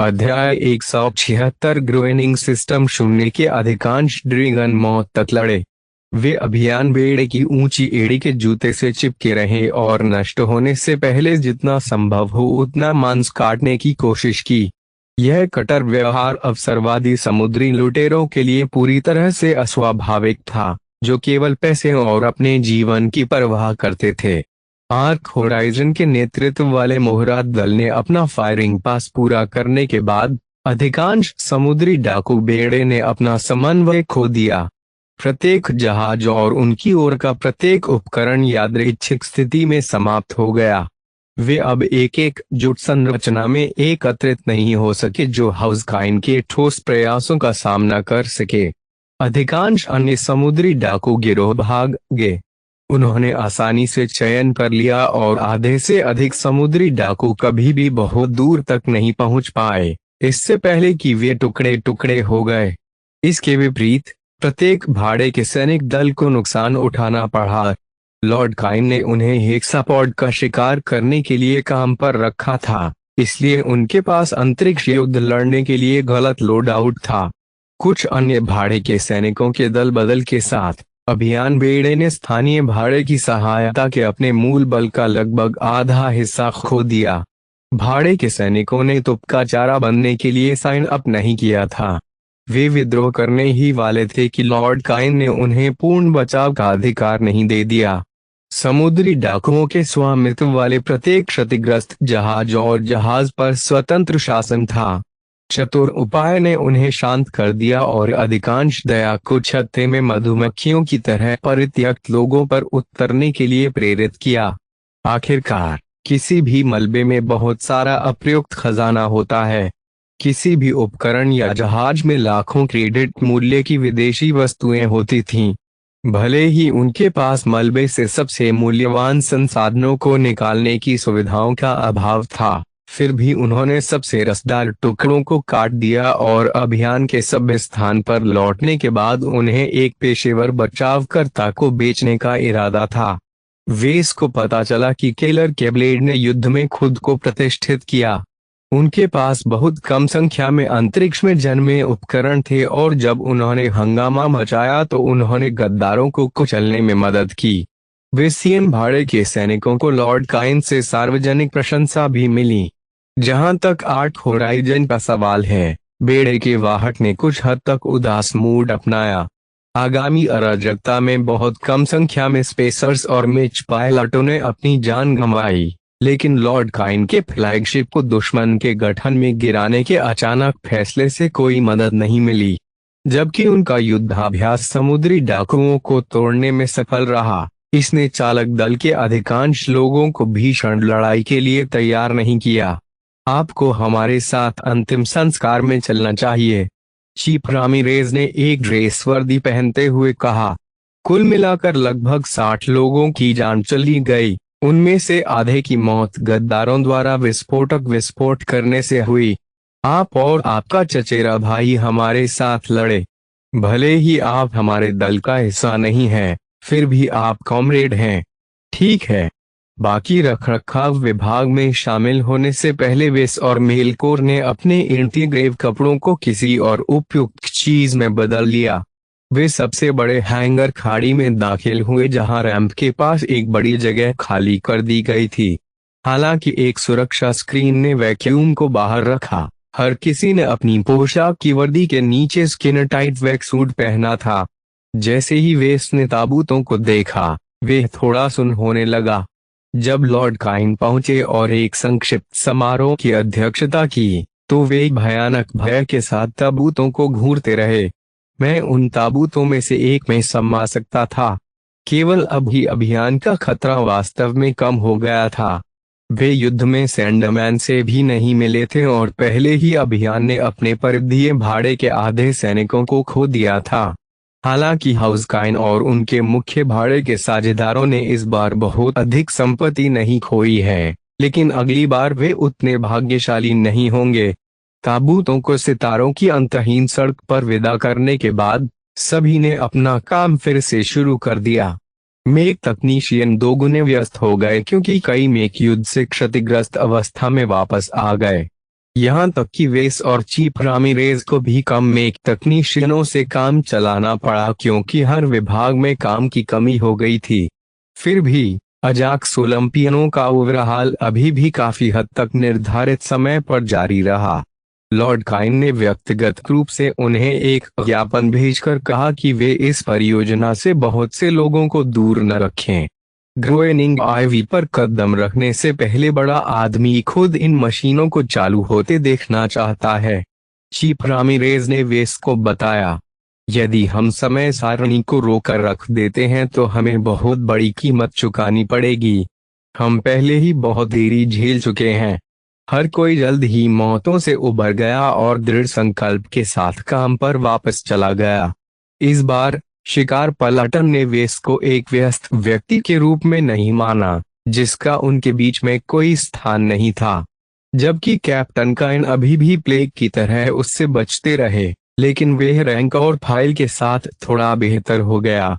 अध्याय 176 ग्रोइनिंग सिस्टम शून्य के अधिकांश ड्रैगन मौत तक लड़े। वे अभियान बेड़े की ऊंची एड़ी के जूते से चिपके रहे और नष्ट होने से पहले जितना संभव हो उतना मांस काटने की कोशिश की। यह कटर व्यवहार अवसरवादी समुद्री लुटेरों के लिए पूरी तरह से अस्वाभाविक था, जो केवल पैसे और अपने जीवन की परवाह करते थे। आर्क होराइजन के नेतृत्व वाले मोहरा दल ने अपना फायरिंग पास पूरा करने के बाद अधिकांश समुद्री डाकू बेड़े ने अपना समन्वय खो दिया। प्रत्येक जहाज और उनकी ओर का प्रत्येक उपकरण यादृच्छिक स्थिति में समाप्त हो गया। वे अब एक एक जुट संरचना में एकत्रित नहीं हो सके जो हाउसकाइन के ठोस प्रयासों का सामना कर सके। अधिकांश अन्य समुद्री डाकू गिरोह भाग गए। उन्होंने आसानी से चयन कर लिया और आधे से अधिक समुद्री डाकू कभी भी बहुत दूर तक नहीं पहुंच पाए, इससे पहले कि वे टुकड़े टुकड़े हो गए। इसके विपरीत प्रत्येक भाड़े के सैनिक दल को नुकसान उठाना पड़ा। लॉर्ड काइन ने उन्हें हेक्सापॉड का शिकार करने के लिए काम पर रखा था, इसलिए उनके पास अंतरिक्ष युद्ध लड़ने के लिए गलत लोड आउट था। कुछ अन्य भाड़े के सैनिकों के दल बदल के साथ अभियान बेड़े ने स्थानीय भाड़े की सहायता के अपने मूल बल का लगभग आधा हिस्सा खो दिया। भाड़े के सैनिकों ने तुपका चारा बनने के लिए साइन अप नहीं किया था। वे विद्रोह करने ही वाले थे कि लॉर्ड काइन ने उन्हें पूर्ण बचाव का अधिकार नहीं दे दिया। समुद्री डाकुओं के स्वामित्व वाले प्रत्येक क्षतिग्रस्त जहाज और जहाज पर स्वतंत्र शासन था। चतुर उपाय ने उन्हें शांत कर दिया और अधिकांश दया को छत्ते में मधुमक्खियों की तरह परित्यक्त लोगों पर उतरने के लिए प्रेरित किया। आखिरकार किसी भी मलबे में बहुत सारा अप्रयुक्त खजाना होता है। किसी भी उपकरण या जहाज में लाखों क्रेडिट मूल्य की विदेशी वस्तुएं होती थीं। भले ही उनके पास मलबे से सबसे मूल्यवान संसाधनों को निकालने की सुविधाओं का अभाव था, फिर भी उन्होंने सबसे रसदार टुकड़ों को काट दिया और अभियान के सभ्य स्थान पर लौटने के बाद उन्हें एक पेशेवर बचावकर्ता को बेचने का इरादा था। वेस को पता चला कि केलर के ब्लेड ने युद्ध में खुद को प्रतिष्ठित किया। उनके पास बहुत कम संख्या में अंतरिक्ष में जन्मे उपकरण थे और जब उन्होंने हंगामा मचाया तो उन्होंने गद्दारों को कुचलने में मदद की। वेसियन भाड़े के सैनिकों को लॉर्ड काइन से सार्वजनिक प्रशंसा भी मिली। जहां तक आर्क होराइजन का सवाल है, बेड़े के वाहक ने कुछ हद तक उदास मूड अपनाया। आगामी अराजकता में बहुत कम संख्या में स्पेसर्स और मिच पायलटों ने अपनी जान गंवाई, लेकिन लॉर्ड काइन के फ्लैगशिप को दुश्मन के गठन में गिराने के अचानक फैसले से कोई मदद नहीं मिली। जबकि उनका युद्धाभ्यास समुद्री डाकुओं को तोड़ने में सफल रहा, इसने चालक दल के अधिकांश लोगों को भीषण लड़ाई के लिए तैयार नहीं किया। आपको हमारे साथ अंतिम संस्कार में चलना चाहिए, चीफ रामिरेज ने एक ड्रेस वर्दी पहनते हुए कहा। कुल मिलाकर लगभग 60 लोगों की जान चली गई। उनमें से आधे की मौत गद्दारों द्वारा विस्फोट करने से हुई। आप और आपका चचेरा भाई हमारे साथ लड़े। भले ही आप हमारे दल का हिस्सा नहीं हैं, फिर भी आप कॉमरेड हैं। ठीक है। बाकी रखरखाव विभाग में शामिल होने से पहले वेस और मेलकोर ने अपने इंटीग्रेव कपड़ों को किसी और उपयुक्त चीज में बदल लिया। वे सबसे बड़े हैंगर खाड़ी में दाखिल हुए जहां रैंप के पास एक बड़ी जगह खाली कर दी गई थी। हालांकि एक सुरक्षा स्क्रीन ने वैक्यूम को बाहर रखा। हर किसी ने अपनी पोशाक की वर्दी के नीचे स्किन टाइट वैक सूट पहना था। जैसे ही वेस ने ताबूतों को देखा, वे थोड़ा सुन्न होने लगा। जब लॉर्ड काइन पहुंचे और एक संक्षिप्त समारोह की अध्यक्षता की, तो वे भयानक भय के साथ ताबूतों को घूरते रहे। मैं उन ताबूतों में से एक में समा सकता था। केवल अभी अभियान का खतरा वास्तव में कम हो गया था। वे युद्ध में सैंडरमैन से भी नहीं मिले थे और पहले ही अभियान ने अपने परिधीय भाड़े के आधे सैनिकों को खो दिया था। हालांकि हाउसकाइन और उनके मुख्य भाड़े के साझेदारों ने इस बार बहुत अधिक संपत्ति नहीं खोई है, लेकिन अगली बार वे उतने भाग्यशाली नहीं होंगे। ताबूतों को सितारों की अंतहीन सड़क पर विदा करने के बाद सभी ने अपना काम फिर से शुरू कर दिया। मेक तकनीशियन दोगुने व्यस्त हो गए क्योंकि कई मेक युद्ध से क्षतिग्रस्त अवस्था में वापस आ गए। यहाँ तक कि वेस और चीफ रामिरेज को भी कम मेक तकनीशियनों से काम चलाना पड़ा क्योंकि हर विभाग में काम की कमी हो गई थी। फिर भी अजाक्स ओलंपियनों का ओवरहाल अभी भी काफी हद तक निर्धारित समय पर जारी रहा। लॉर्ड काइन ने व्यक्तिगत रूप से उन्हें एक ज्ञापन भेजकर कहा कि वे इस परियोजना से बहुत से लोगों को दूर न रखें। ग्रोएनिंग आईवी पर कदम रखने से पहले बड़ा आदमी खुद इन मशीनों को चालू होते देखना चाहता है। चीफ रामिरेज ने वेस को बताया, यदि हम समय सारणी को रोकर रख देते हैं तो हमें बहुत बड़ी कीमत चुकानी पड़ेगी। हम पहले ही बहुत देरी झेल चुके हैं। हर कोई जल्द ही मौतों से उबर गया और दृढ़ संकल्प के साथ काम पर वापस चला गया। इस बार शिकार पलटन ने वेस को एक व्यस्त व्यक्ति के रूप में नहीं माना, जिसका उनके बीच में कोई स्थान नहीं था। जबकि कैप्टन काइन अभी भी प्लेग की तरह उससे बचते रहे, लेकिन वे रैंक और फाइल के साथ थोड़ा बेहतर हो गया।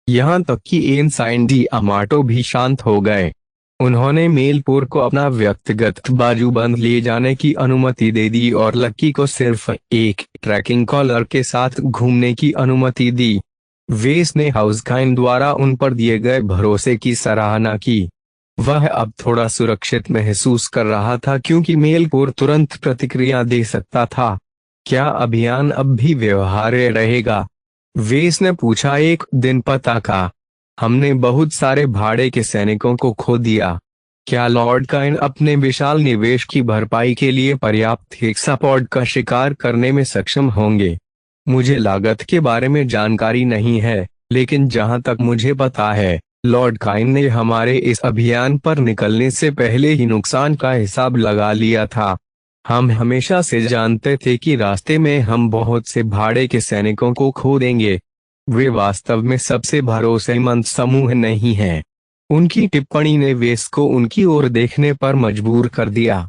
यहाँ तक कि एनसाइन डी अमाटो भी शांत हो गए। उन्होंने मेलपोर को अपना व्यक्तिगत बाजूबंद ले जाने की अनुमति दे दी और लक्की को सिर्फ एक ट्रैकिंग कॉलर के साथ घूमने की अनुमति दी। वेस ने हाउसकाइन द्वारा उन पर दिए गए भरोसे की सराहना की। वह अब थोड़ा सुरक्षित महसूस कर रहा था क्योंकि मेलपोर तुरंत प्रतिक्रिया दे सकता था। क्या अभियान अब भी व्यवहार्य रहेगा? वेस ने पूछा। एक दिन पता का। हमने बहुत सारे भाड़े के सैनिकों को खो दिया। क्या लॉर्ड काइन अपने विशाल निवेश की भरपाई के लिए पर्याप्त हेक्सापॉड का शिकार करने में सक्षम होंगे? मुझे लागत के बारे में जानकारी नहीं है, लेकिन जहां तक मुझे पता है, लॉर्ड काइन ने हमारे इस अभियान पर निकलने से पहले ही नुकसान का हिसाब लगा लिया था। हम हमेशा से जानते थे कि रास्ते में हम बहुत से भाड़े के सैनिकों को खो देंगे। वे वास्तव में सबसे भरोसेमंद समूह नहीं हैं। उनकी टिप्पणी ने वेस को उनकी ओर देखने पर मजबूर कर दिया।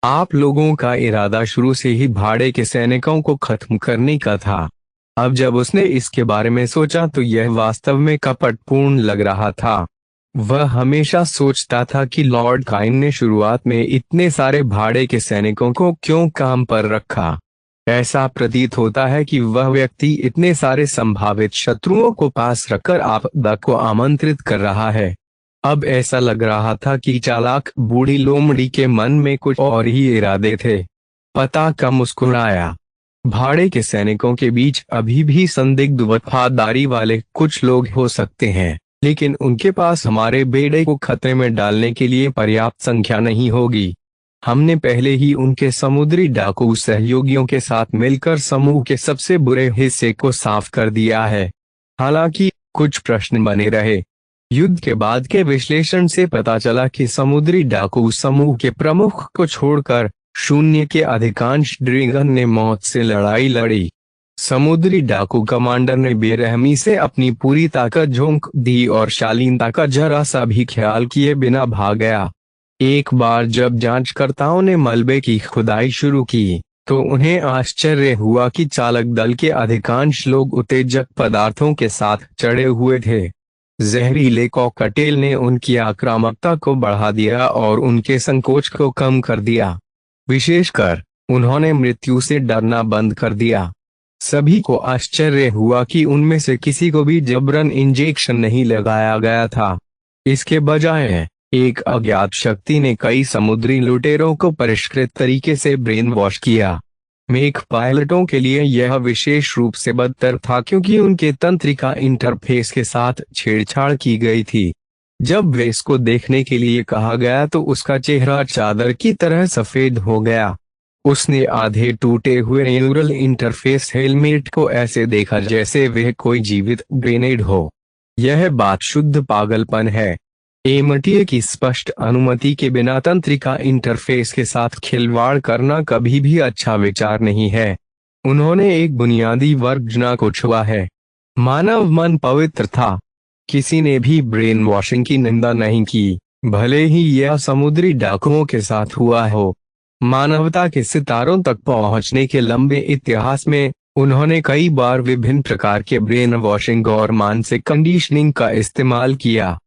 आप लोगों का इरादा शुरू से ही भाड़े के सैनिकों को खत्म करने का था। अब जब उसने इसके बारे में सोचा तो यह वास्तव में कपटपूर्ण लग रहा था। वह हमेशा सोचता था कि लॉर्ड काइन ने शुरुआत में इतने सारे भाड़े के सैनिकों को क्यों काम पर रखा। ऐसा प्रतीत होता है कि वह व्यक्ति इतने सारे संभावित शत्रुओं को पास रखकर आपदा को आमंत्रित कर रहा है। अब ऐसा लग रहा था कि चालाक बूढ़ी लोमड़ी के मन में कुछ और ही इरादे थे। पता का मुस्कुराया। भाड़े के सैनिकों के बीच अभी भी संदिग्ध वफादारी वाले कुछ लोग हो सकते हैं, लेकिन उनके पास हमारे बेड़े को खतरे में डालने के लिए पर्याप्त संख्या नहीं होगी। हमने पहले ही उनके समुद्री डाकू सहयोगियों के साथ मिलकर समूह के सबसे बुरे हिस्से को साफ कर दिया है। हालांकि कुछ प्रश्न बने रहे। युद्ध के बाद के विश्लेषण से पता चला कि समुद्री डाकू समूह के प्रमुख को छोड़कर शून्य के अधिकांश ड्रैगन ने मौत से लड़ाई लड़ी। समुद्री डाकू कमांडर ने बेरहमी से अपनी पूरी ताकत झोंक दी और शालीनता का जरा सा भी ख्याल किए बिना भाग गया। एक बार जब जांचकर्ताओं ने मलबे की खुदाई शुरू की, तो उन्हें आश्चर्य हुआ कि चालक दल के अधिकांश लोग उत्तेजक पदार्थों के साथ चढ़े हुए थे। जहरीले कॉकटेल ने उनकी आक्रामकता को बढ़ा दिया और उनके संकोच को कम कर दिया। विशेषकर उन्होंने मृत्यु से डरना बंद कर दिया। सभी को आश्चर्य हुआ कि उनमें से किसी को भी जबरन इंजेक्शन नहीं लगाया गया था। इसके बजाय एक अज्ञात शक्ति ने कई समुद्री लुटेरों को परिष्कृत तरीके से ब्रेन वॉश किया। मेक पायलटों के लिए यह विशेष रूप से बदतर था क्योंकि उनके तंत्रिका इंटरफेस के साथ छेड़छाड़ की गई थी। जब वेस को देखने के लिए कहा गया तो उसका चेहरा चादर की तरह सफेद हो गया। उसने आधे टूटे हुए न्यूरल इंटरफेस हेलमेट को ऐसे देखा जैसे वह कोई जीवित ग्रेनेड हो। यह बात शुद्ध पागलपन है। एमटीए की स्पष्ट अनुमति के बिना तंत्रिका इंटरफेस के साथ खिलवाड़ करना कभी भी अच्छा विचार नहीं है। उन्होंने एक बुनियादी वर्गजना को छुआ है। मानव मन पवित्र था। किसी ने भी ब्रेन वॉशिंग की निंदा नहीं की, भले ही यह समुद्री डाकुओं के साथ हुआ हो। मानवता के सितारों तक पहुंचने के लंबे इतिहास में उन्होंने कई बार विभिन्न प्रकार के ब्रेन वॉशिंग और मानसिक कंडीशनिंग का इस्तेमाल किया।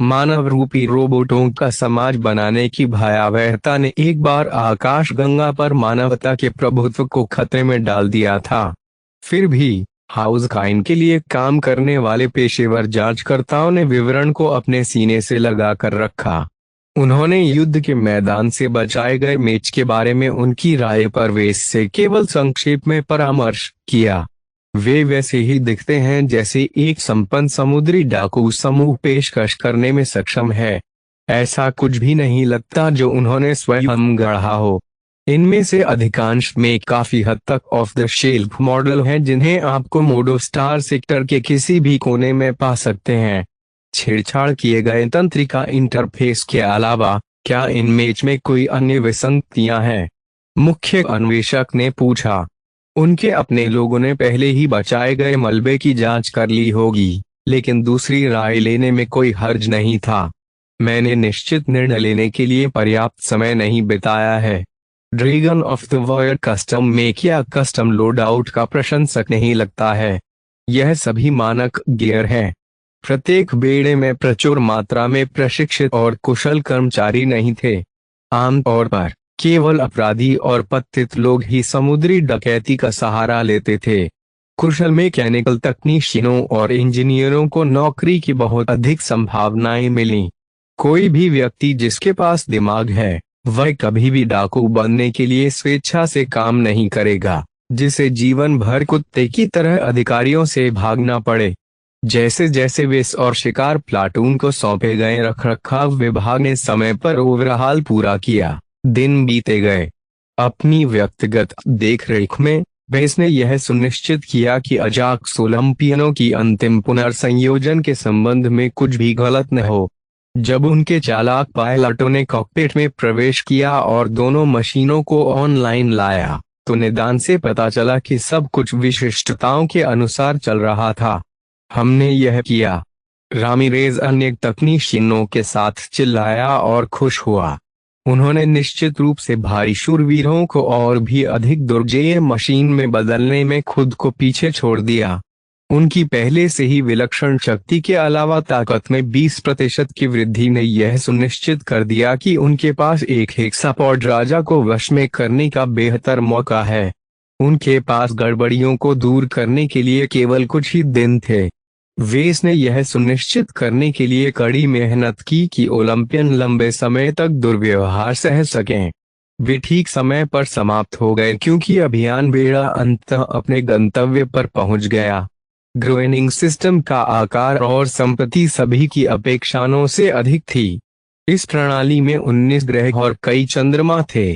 मानव रूपी रोबोटों का समाज बनाने की भयावहता ने एक बार आकाशगंगा पर मानवता के प्रभुत्व को खतरे में डाल दिया था। फिर भी हाउसकाइन के लिए काम करने वाले पेशेवर जांचकर्ताओं ने विवरण को अपने सीने से लगा कर रखा। उन्होंने युद्ध के मैदान से बचाए गए मेच के बारे में उनकी राय पर वेस से केवल संक्षेप में परामर्श किया। वे वैसे ही दिखते हैं जैसे एक संपन्न समुद्री डाकू समूह पेशकश करने में सक्षम है। ऐसा कुछ भी नहीं लगता जो उन्होंने स्वयं गढ़ा हो। इनमें से अधिकांश में काफी हद तक ऑफ द शेल्फ मॉडल हैं जिन्हें आपको मोडो स्टार सेक्टर के किसी भी कोने में पा सकते हैं। छेड़छाड़ किए गए तंत्रिका इंटरफेस के अलावा क्या इन मेच में कोई अन्य विसंगतियां हैं? मुख्य अन्वेषक ने पूछा। उनके अपने लोगों ने पहले ही बचाए गए मलबे की जांच कर ली होगी, लेकिन दूसरी राय लेने में कोई हर्ज नहीं था। मैंने निश्चित निर्णय लेने के लिए पर्याप्त समय नहीं बिताया है। Dragon of the वॉयर custom make या कस्टम लोड आउट का प्रशंसक नहीं लगता है। यह सभी मानक गियर है। प्रत्येक बेड़े में प्रचुर मात्रा में प्रशिक्षित और कुशल कर्मचारी नहीं थे। आमतौर पर केवल अपराधी और पतित लोग ही समुद्री डकैती का सहारा लेते थे। कुशल मैकेनिकल तकनीशियनों और इंजीनियरों को नौकरी की बहुत अधिक संभावनाएं मिली। कोई भी व्यक्ति जिसके पास दिमाग है वह कभी भी डाकू बनने के लिए स्वेच्छा से काम नहीं करेगा, जिसे जीवन भर कुत्ते की तरह अधिकारियों से भागना पड़े। जैसे जैसे वेस और शिकार प्लाटून को सौंपे गए रखरखाव विभाग ने समय पर ओवरहाल पूरा किया, दिन बीते गए। अपनी व्यक्तिगत देखरेख में वेस ने यह सुनिश्चित किया कि अजाक्स ओलंपियनों की अंतिम पुनर्संयोजन के संबंध में कुछ भी गलत न हो। जब उनके चालाक पायलटों ने कॉकपिट में प्रवेश किया और दोनों मशीनों को ऑनलाइन लाया, तो निदान से पता चला कि सब कुछ विशिष्टताओं के अनुसार चल रहा था। हमने यह किया। रामिरेज अन्य तकनीशियनों के साथ चिल्लाया और खुश हुआ। उन्होंने निश्चित रूप से भारी शूरवीरों को और भी अधिक दुर्जेय मशीन में बदलने में खुद को पीछे छोड़ दिया। उनकी पहले से ही विलक्षण शक्ति के अलावा ताकत में 20% की वृद्धि ने यह सुनिश्चित कर दिया कि उनके पास एक हेक्सापॉड राजा को वश में करने का बेहतर मौका है। उनके पास गड़बड़ियों को दूर करने के लिए केवल कुछ ही दिन थे। वेस ने यह सुनिश्चित करने के लिए कड़ी मेहनत की कि ओलंपियन लंबे समय तक दुर्व्यवहार सह सकें। वे ठीक समय पर समाप्त हो गए क्योंकि अभियान बेड़ा अंततः अपने गंतव्य पर पहुंच गया। ग्रोएनिंग सिस्टम का आकार और संपत्ति सभी की अपेक्षाओं से अधिक थी। इस प्रणाली में 19 ग्रह और कई चंद्रमा थे।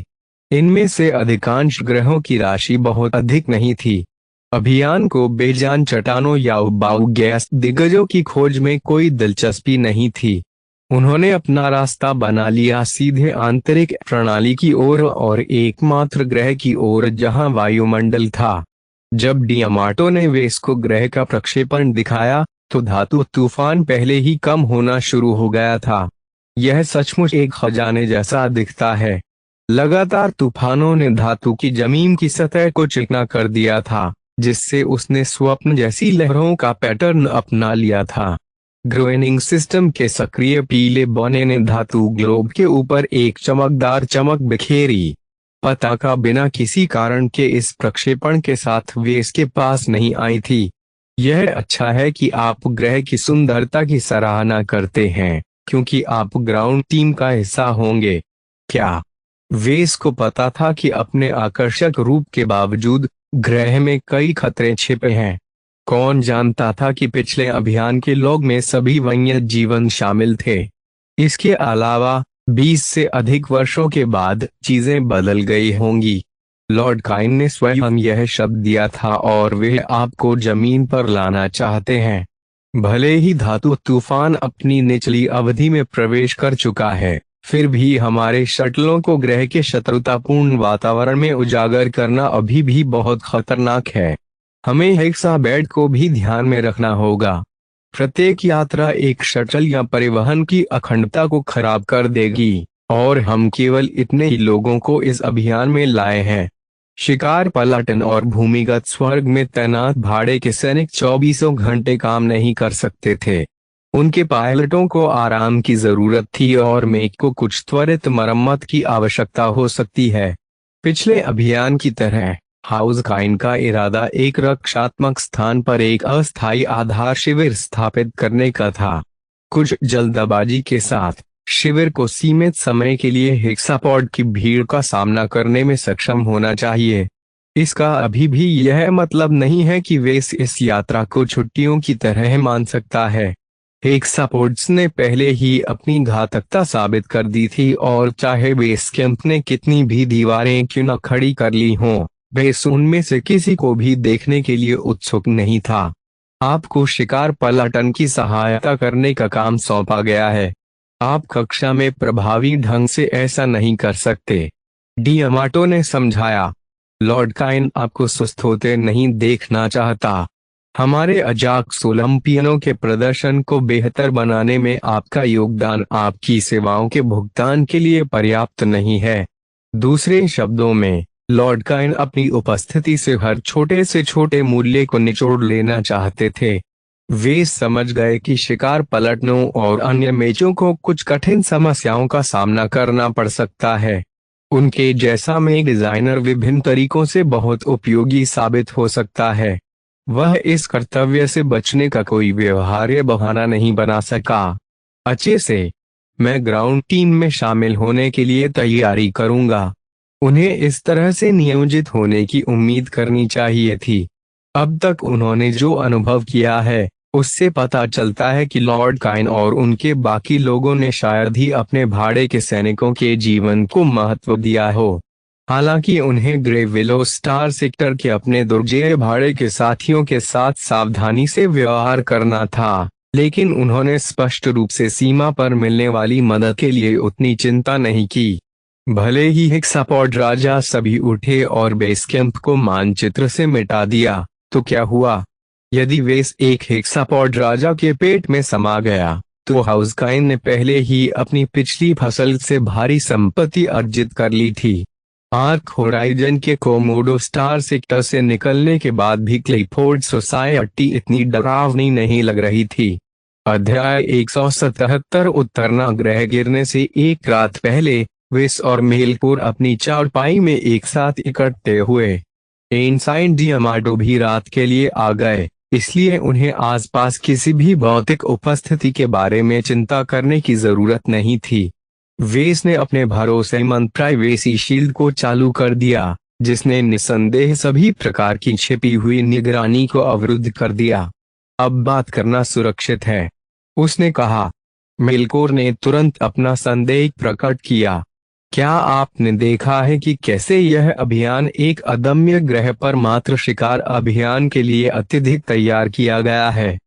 इनमें से अधिकांश ग्रहों की राशि बहुत अधिक नहीं थी। अभियान को बेजान चट्टानों या उबाऊ गैस दिग्गजों की खोज में कोई दिलचस्पी नहीं थी। उन्होंने अपना रास्ता बना लिया सीधे आंतरिक प्रणाली की ओर और एकमात्र ग्रह की ओर जहां वायुमंडल था। जब डियामाटो ने वेस को ग्रह का प्रक्षेपण दिखाया तो धातु तूफान पहले ही कम होना शुरू हो गया था। यह सचमुच एक खजाने जैसा दिखता है। लगातार तूफानों ने धातु की जमीन की सतह को चिकना कर दिया था, जिससे उसने स्वप्न जैसी लहरों का पैटर्न अपना लिया था। ग्रोएनिंग सिस्टम के सक्रिय पीले बौने ने धातु ग्लोब के ऊपर एक चमकदार चमक बिखेरी। पताका बिना किसी कारण के इस प्रक्षेपण के साथ वेस के पास नहीं आई थी। यह अच्छा है कि आप ग्रह की सुंदरता की सराहना करते हैं, क्योंकि आप ग्राउंड टीम का हिस्सा होंगे। क्या वेस को पता था कि अपने आकर्षक रूप के बावजूद ग्रह में कई खतरे छिपे हैं? कौन जानता था कि पिछले अभियान के लॉग में सभी वन्य जीवन शामिल थे? इसके अलावा 20 से अधिक वर्षों के बाद चीजें बदल गई होंगी। लॉर्ड काइन ने स्वयं यह शब्द दिया था और वे आपको जमीन पर लाना चाहते हैं। भले ही धातु तूफान अपनी निचली अवधि में प्रवेश कर चुका है, फिर भी हमारे शटलों को ग्रह के शत्रुतापूर्ण वातावरण में उजागर करना अभी भी बहुत खतरनाक है। हमें हेक्साबेड को भी ध्यान में रखना होगा। प्रत्येक यात्रा एक शटल या परिवहन की अखंडता को खराब कर देगी, और हम केवल इतने ही लोगों को इस अभियान में लाए हैं। शिकार पलाटन और भूमिगत स्वर्ग में तैनात भाड़े के सैनिक 24 घंटे काम नहीं कर सकते थे। उनके पायलटों को आराम की जरूरत थी और मेक को कुछ त्वरित मरम्मत की आवश्यकता हो सकती है। पिछले अभियान की तरह हाउस काइन का इरादा एक रक्षात्मक स्थान पर एक अस्थायी आधार शिविर स्थापित करने का था। कुछ जल्दबाजी के साथ शिविर को सीमित समय के लिए हेक्सापॉड की भीड़ का सामना करने में सक्षम होना चाहिए। इसका अभी भी यह मतलब नहीं है कि वे इस यात्रा को छुट्टियों की तरह मान सकता है। हेक्सापोड्स ने पहले ही अपनी घातकता साबित कर दी थी और चाहे बेस कैंप ने कितनी भी दीवारें क्यों न खड़ी कर ली हों, बेस उनमें से किसी को भी देखने के लिए उत्सुक नहीं था। आपको शिकार पलाटन की सहायता करने का काम सौंपा गया है। आप कक्षा में प्रभावी ढंग से ऐसा नहीं कर सकते, डियामाटो ने समझाया। लॉर्ड काइन आपको सुस्त होते नहीं देखना चाहता। हमारे अजाक्स ओलंपियनों के प्रदर्शन को बेहतर बनाने में आपका योगदान आपकी सेवाओं के भुगतान के लिए पर्याप्त नहीं है। दूसरे शब्दों में, लॉर्ड काइन अपनी उपस्थिति से हर छोटे से छोटे मूल्य को निचोड़ लेना चाहते थे। वे समझ गए कि शिकार पलटनों और अन्य मेचों को कुछ कठिन समस्याओं का सामना करना पड़ सकता है। उनके जैसा में डिजाइनर विभिन्न तरीकों से बहुत उपयोगी साबित हो सकता है। वह इस कर्तव्य से बचने का कोई व्यवहार्य बहाना नहीं बना सका। अच्छे से, मैं ग्राउंड टीम में शामिल होने के लिए तैयारी करूंगा। उन्हें इस तरह से नियोजित होने की उम्मीद करनी चाहिए थी। अब तक उन्होंने जो अनुभव किया है, उससे पता चलता है कि लॉर्ड काइन और उनके बाकी लोगों ने शायद ही अपने भाड़े के सैनिकों के जीवन को महत्व दिया हो। हालांकि उन्हें ग्रे विलो स्टार सेक्टर के अपने दुर्जेय भाड़े के साथियों के साथ सावधानी से व्यवहार करना था, लेकिन उन्होंने स्पष्ट रूप से सीमा पर मिलने वाली मदद के लिए उतनी चिंता नहीं की। भले ही हेक्सापॉड राजा सभी उठे और बेस कैंप को मानचित्र से मिटा दिया, तो क्या हुआ? यदि वेस एक हेक्सापॉड राजा के पेट में समा गया, तो हाउस काइन ने पहले ही अपनी पिछली फसल से भारी संपत्ति अर्जित कर ली थी। आर्क होराइजन के कोमोडो स्टार सेक्टर से निकलने के बाद भी क्लिफोर्ड सोसाइटी इतनी डरावनी नहीं लग रही थी। अध्याय 177 उत्तरना ग्रह गिरने से एक रात पहले वेस और मेलकोर अपनी चारपाई में एक साथ इकट्ठे हुए। एनसाइन डियामाटो भी रात के लिए आ गए, इसलिए उन्हें आसपास किसी भी भौतिक उपस्थिति के बारे में चिंता करने की जरूरत नहीं थी। वेस ने अपने भरोसेमंद प्राइवेसी शील्ड को चालू कर दिया, जिसने निस्संदेह सभी प्रकार की छिपी हुई निगरानी को अवरुद्ध कर दिया। अब बात करना सुरक्षित है, उसने कहा। मेलकोर ने तुरंत अपना संदेह प्रकट किया। क्या आपने देखा है कि कैसे यह अभियान एक अदम्य ग्रह पर मात्र शिकार अभियान के लिए अत्यधिक तैयार किया गया है?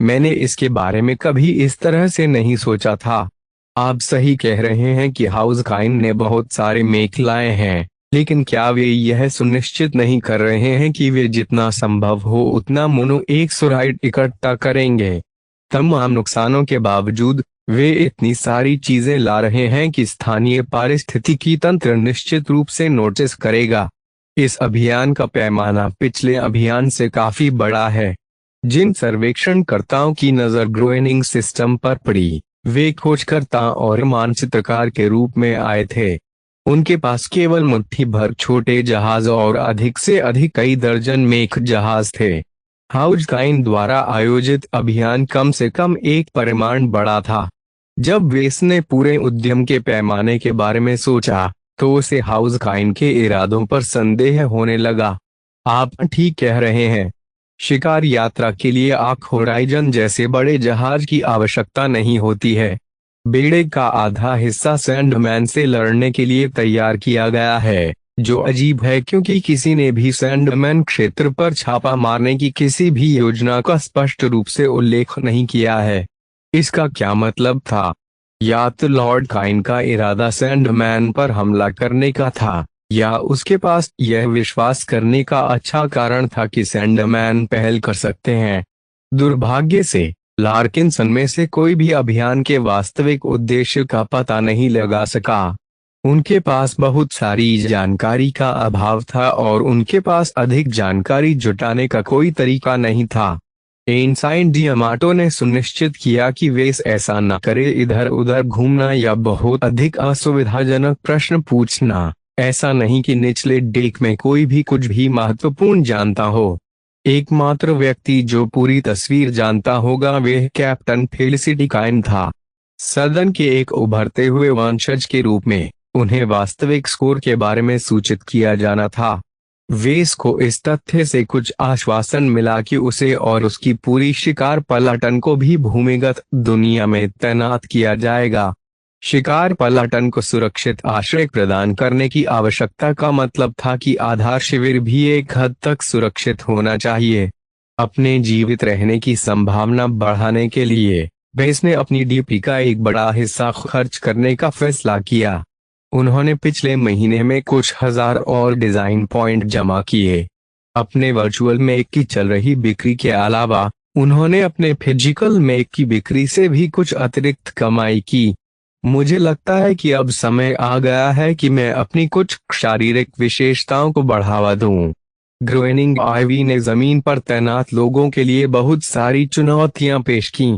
मैंने इसके बारे में कभी इस तरह से नहीं सोचा था। आप सही कह रहे हैं कि हाउस काइन ने बहुत सारे मेक लाए हैं, लेकिन क्या वे यह सुनिश्चित नहीं कर रहे हैं कि वे जितना संभव हो उतना मोनो एक्सोराइड इकट्ठा करेंगे? तमाम नुकसानों के बावजूद वे इतनी सारी चीजें ला रहे हैं कि स्थानीय पारिस्थितिकी तंत्र निश्चित रूप से नोटिस करेगा। इस अभियान का पैमाना पिछले अभियान से काफी बड़ा है। जिन सर्वेक्षणकर्ताओं की नजर ग्रोएनिंग सिस्टम पर पड़ी, वे खोजकर्ता और मानचित्रकार के रूप में आए थे। उनके पास केवल मुट्ठी भर छोटे जहाज और अधिक से अधिक कई दर्जन मेक जहाज थे। हाउस काइन द्वारा आयोजित अभियान कम से कम एक परिमाण बड़ा था। जब वेस ने पूरे उद्यम के पैमाने के बारे में सोचा, तो उसे हाउस काइन के इरादों पर संदेह होने लगा। आप ठीक कह रहे हैं। शिकार यात्रा के लिए आर्क होराइजन जैसे बड़े जहाज की आवश्यकता नहीं होती है। बेड़े का आधा हिस्सा सैंडमैन से लड़ने के लिए तैयार किया गया है, जो अजीब है क्योंकि किसी ने भी सैंडमैन क्षेत्र पर छापा मारने की किसी भी योजना का स्पष्ट रूप से उल्लेख नहीं किया है। इसका क्या मतलब था? या तो लॉर्ड काइन का इरादा सैंडमैन पर हमला करने का था, या उसके पास यह विश्वास करने का अच्छा कारण था कि सैंडमैन पहल कर सकते हैं। दुर्भाग्य से लार्किंसन में से कोई भी अभियान के वास्तविक उद्देश्य का पता नहीं लगा सका। उनके पास बहुत सारी जानकारी का अभाव था और उनके पास अधिक जानकारी जुटाने का कोई तरीका नहीं था। एनसाइन डियामाटो ने सुनिश्चित किया कि वेस ऐसा न करे, इधर उधर घूमना या बहुत अधिक असुविधाजनक प्रश्न पूछना। ऐसा नहीं कि निचले डेक में कोई भी कुछ भी महत्वपूर्ण जानता हो। एकमात्र व्यक्ति जो पूरी तस्वीर जानता होगा वह कैप्टन फेलिसिटी काइन था। सदन के एक उभरते हुए वंशज के रूप में उन्हें वास्तविक स्कोर के बारे में सूचित किया जाना था। वेस को इस तथ्य से कुछ आश्वासन मिला कि उसे और उसकी पूरी शिकार पलाटन को भी भूमिगत दुनिया में तैनात किया जाएगा। शिकार पलाटन को सुरक्षित आश्रय प्रदान करने की आवश्यकता का मतलब था कि आधार शिविर भी एक हद तक सुरक्षित होना चाहिए। अपने जीवित रहने की संभावना बढ़ाने के लिए वेस ने अपनी डीपी का एक बड़ा हिस्सा खर्च करने का फैसला किया। उन्होंने पिछले महीने में कुछ हजार और डिजाइन पॉइंट जमा किए। अपने वर्चुअल मेक की चल रही बिक्री के अलावा उन्होंने अपने फिजिकल मेक की बिक्री से भी कुछ अतिरिक्त कमाई की। मुझे लगता है कि अब समय आ गया है कि मैं अपनी कुछ शारीरिक विशेषताओं को बढ़ावा दूं। ग्रोएनिंग आईवी ने जमीन पर तैनात लोगों के लिए बहुत सारी चुनौतियां पेश की।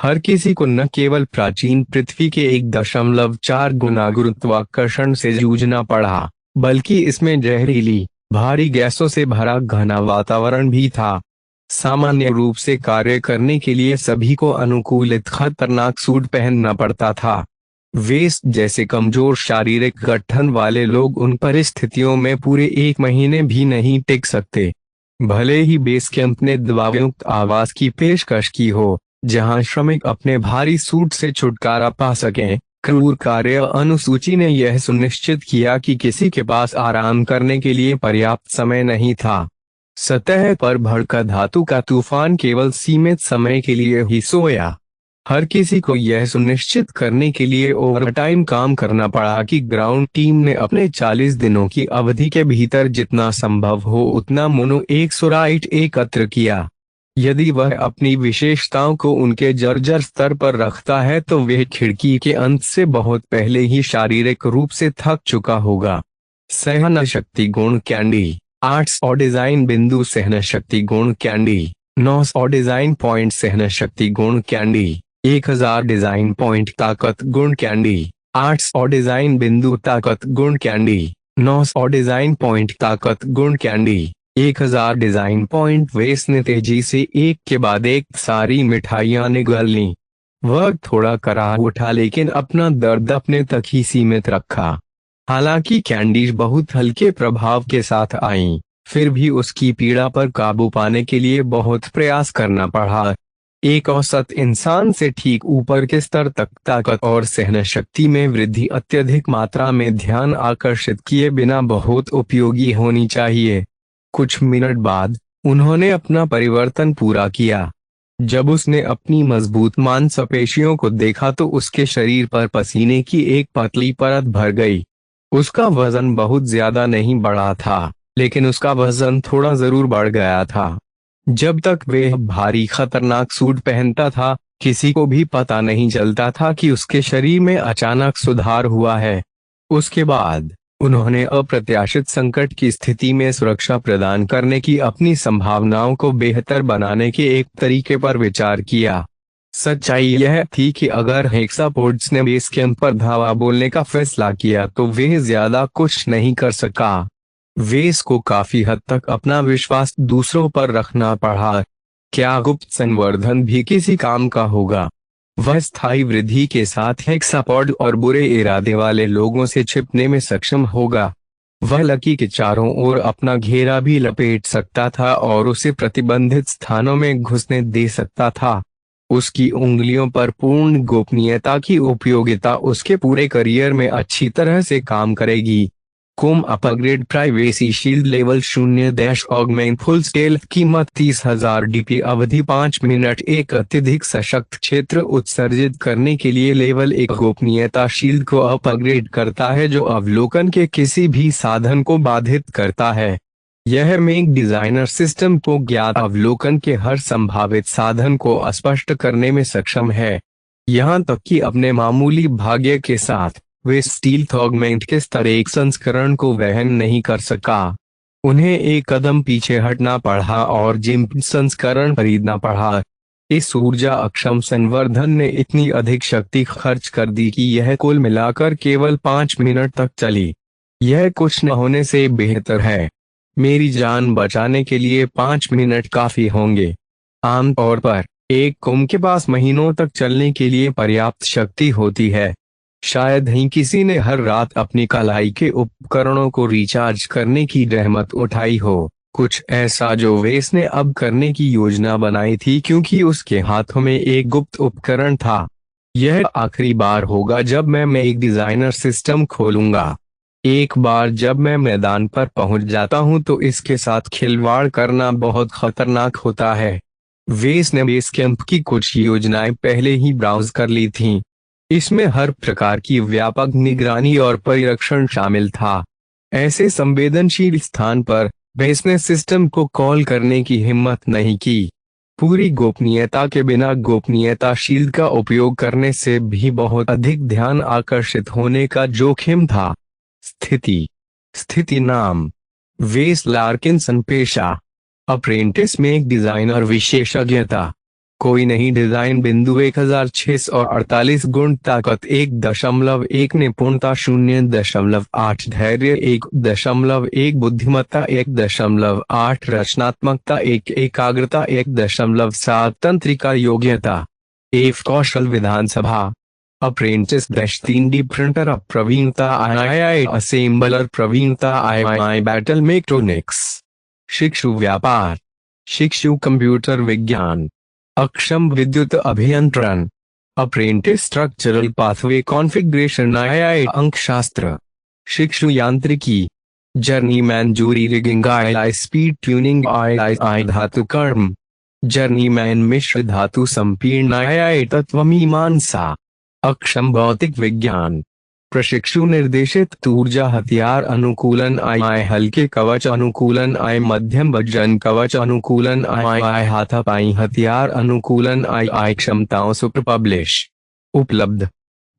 हर किसी को न केवल प्राचीन पृथ्वी के 1.4 गुना गुरुत्वाकर्षण से जूझना पड़ा, बल्कि इसमें जहरीली भारी गैसों से भरा घना वातावरण भी था। सामान्य रूप से कार्य करने के लिए सभी को अनुकूलित खतरनाक सूट पहनना पड़ता था। वेस जैसे कमजोर शारीरिक गठन वाले लोग उन परिस्थितियों में पूरे 1 महीने भी नहीं टिक सकते। भले ही बेस कैंप ने दबावयुक्त आवास की पेशकश की हो, जहां श्रमिक अपने भारी सूट से छुटकारा पा सकें, क्रूर कार्य अनुसूची ने यह सुनिश्चित किया कि किसी के पास आराम करने के लिए पर्याप्त समय नहीं था। सतह पर भड़का धातु का तूफान केवल सीमित समय के लिए ही सोया। हर किसी को यह सुनिश्चित करने के लिए ओवरटाइम काम करना पड़ा कि ग्राउंड टीम ने अपने 40 दिनों की अवधि के भीतर जितना संभव हो उतना मोनो एक्सोराइट एकत्र किया। यदि वह अपनी विशेषताओं को उनके जर्जर स्तर पर रखता है तो वह खिड़की के अंत से बहुत पहले ही शारीरिक रूप से थक चुका होगा। सहन शक्ति गुण कैंडी 800 डिजाइन बिंदु सहन शक्ति गुण कैंडी 900 डिजाइन पॉइंट सहन शक्ति गुण कैंडी 1000 डिजाइन पॉइंट ताकत गुण कैंडी 800 डिजाइन बिंदु ताकत गुण कैंडी 900 डिजाइन पॉइंट ताकत गुण कैंडी 1000 डिजाइन पॉइंट। वेस ने तेजी से एक के बाद एक सारी मिठाइयां निगल लीं। वह थोड़ा कराह उठा लेकिन अपना दर्द अपने तक ही सीमित रखा। हालांकि कैंडीज बहुत हल्के प्रभाव के साथ आईं, फिर भी उसकी पीड़ा पर काबू पाने के लिए बहुत प्रयास करना पड़ा। एक औसत इंसान से ठीक ऊपर के स्तर तक ताकत और सहन शक्ति में वृद्धि अत्यधिक मात्रा में ध्यान आकर्षित किए बिना बहुत उपयोगी होनी चाहिए। कुछ मिनट बाद उन्होंने अपना परिवर्तन पूरा किया। जब उसने अपनी मजबूत मांसपेशियों को देखा तो उसके शरीर पर पसीने की एक पतली परत भर गई। उसका वजन बहुत ज्यादा नहीं बढ़ा था, लेकिन उसका वजन थोड़ा जरूर बढ़ गया था। जब तक वह भारी खतरनाक सूट पहनता था, किसी को भी पता नहीं चलता था कि उसके शरीर में अचानक सुधार हुआ है। उसके बाद उन्होंने अप्रत्याशित संकट की स्थिति में सुरक्षा प्रदान करने की अपनी संभावनाओं को बेहतर बनाने के एक तरीके पर विचार किया। सच्चाई यह थी कि अगर हेक्सापोड्स ने बेस कैंप पर धावा बोलने का फैसला किया तो वे ज्यादा कुछ नहीं कर सका। वेस को काफी हद तक अपना विश्वास दूसरों पर रखना पड़ा। क्या गुप्त संवर्धन भी किसी काम का होगा? वह स्थायी वृद्धि के साथ हेक्सापोड और बुरे इरादे वाले लोगों से छिपने में सक्षम होगा। वह लकी के चारों ओर अपना घेरा भी लपेट सकता था और उसे प्रतिबंधित स्थानों में घुसने दे सकता था। उसकी उंगलियों पर पूर्ण गोपनीयता की उपयोगिता उसके पूरे करियर में अच्छी तरह से काम करेगी। कोम upgrade privacy shield level 0 augment full scale कीमत 30,000 डीपी अवधि 5 मिनट एक अत्यधिक सशक्त क्षेत्र उत्सर्जित करने के लिए लेवल 1 गोपनीयता शील्ड को अपग्रेड करता है जो अवलोकन के किसी भी साधन को बाधित करता है। यह मेक डिजाइनर सिस्टम को ज्ञात अवलोकन के हर संभावित साधन को स्पष्ट करने में सक्षम है, यहाँ तक कि अपने मामूली भाग्य के साथ। वे स्टील ऑगमेंट के स्तर 1 संस्करण को वहन नहीं कर सका। उन्हें एक कदम पीछे हटना पड़ा और जिम संस्करण खरीदना पड़ा। इस ऊर्जा अक्षम संवर्धन ने इतनी अधिक शक्ति खर्च कर दी कि यह कुल मिलाकर केवल 5 मिनट तक चली। यह कुछ न होने से बेहतर है। मेरी जान बचाने के लिए 5 मिनट काफी होंगे। आमतौर पर एक कुम के पास महीनों तक चलने के लिए पर्याप्त शक्ति होती है। शायद ही किसी ने हर रात अपनी कलाई के उपकरणों को रिचार्ज करने की रहमत उठाई हो। कुछ ऐसा जो वेस ने अब करने की योजना बनाई थी, क्योंकि उसके हाथों में एक गुप्त उपकरण था। यह आखिरी बार होगा जब मैं एक डिजाइनर सिस्टम खोलूंगा। एक बार जब मैं मैदान पर पहुंच जाता हूं तो इसके साथ खिलवाड़ करना बहुत खतरनाक होता है। वेस ने बेस कैंप की कुछ योजनाएं पहले ही ब्राउज कर ली थीं। इसमें हर प्रकार की व्यापक निगरानी और परिरक्षण शामिल था। ऐसे संवेदनशील स्थान पर वेस ने सिस्टम को कॉल करने की हिम्मत नहीं की। पूरी गोपनीयता के बिना गोपनीयता शील्ड का उपयोग करने से भी बहुत अधिक ध्यान आकर्षित होने का जोखिम था। स्थिति स्थिति नाम वेस लार्किंसन पेशा अप्रेंटिस में एक डिजाइनर विशेषज्ञता कोई नहीं डिजाइन बिंदु 1648 गुण ताकत 1.1 निपुणता 0.8 धैर्य 1.1 बुद्धिमत्ता 1.8 रचनात्मकता 1 एकाग्रता 1.7 तंत्रिका योग्यता 1 कौशल विधानसभा अप्रेंटिस 3D प्रिंटर प्रवीणता आई असेंबलर प्रवीणता आई बैटल मेक्ट्रोनिक्स शिक्षु व्यापार शिक्षु कंप्यूटर विज्ञान अक्षम विद्युत अभियंत्रण अप्रेंटिस स्ट्रक्चरल पाथवे कॉन्फ़िगरेशन आई अंकशास्त्र शिक्षु यांत्रिकी जर्नीमैन जूरी रिगिंग आई स्पीड ट्यूनिंग आई धातु कर्म जर्नीमैन मिश्र धातु संपीर्ण आई तत्वमीमांसा अक्षम भौतिक विज्ञान प्रशिक्षु निर्देशित ऊर्जा हथियार अनुकूलन आई हल्के कवच अनुकूलन आई मध्यम वजन कवच अनुकूलन आई हाथापाई हथियार अनुकूलन आई क्षमताओं सुपर पब्लिश उपलब्ध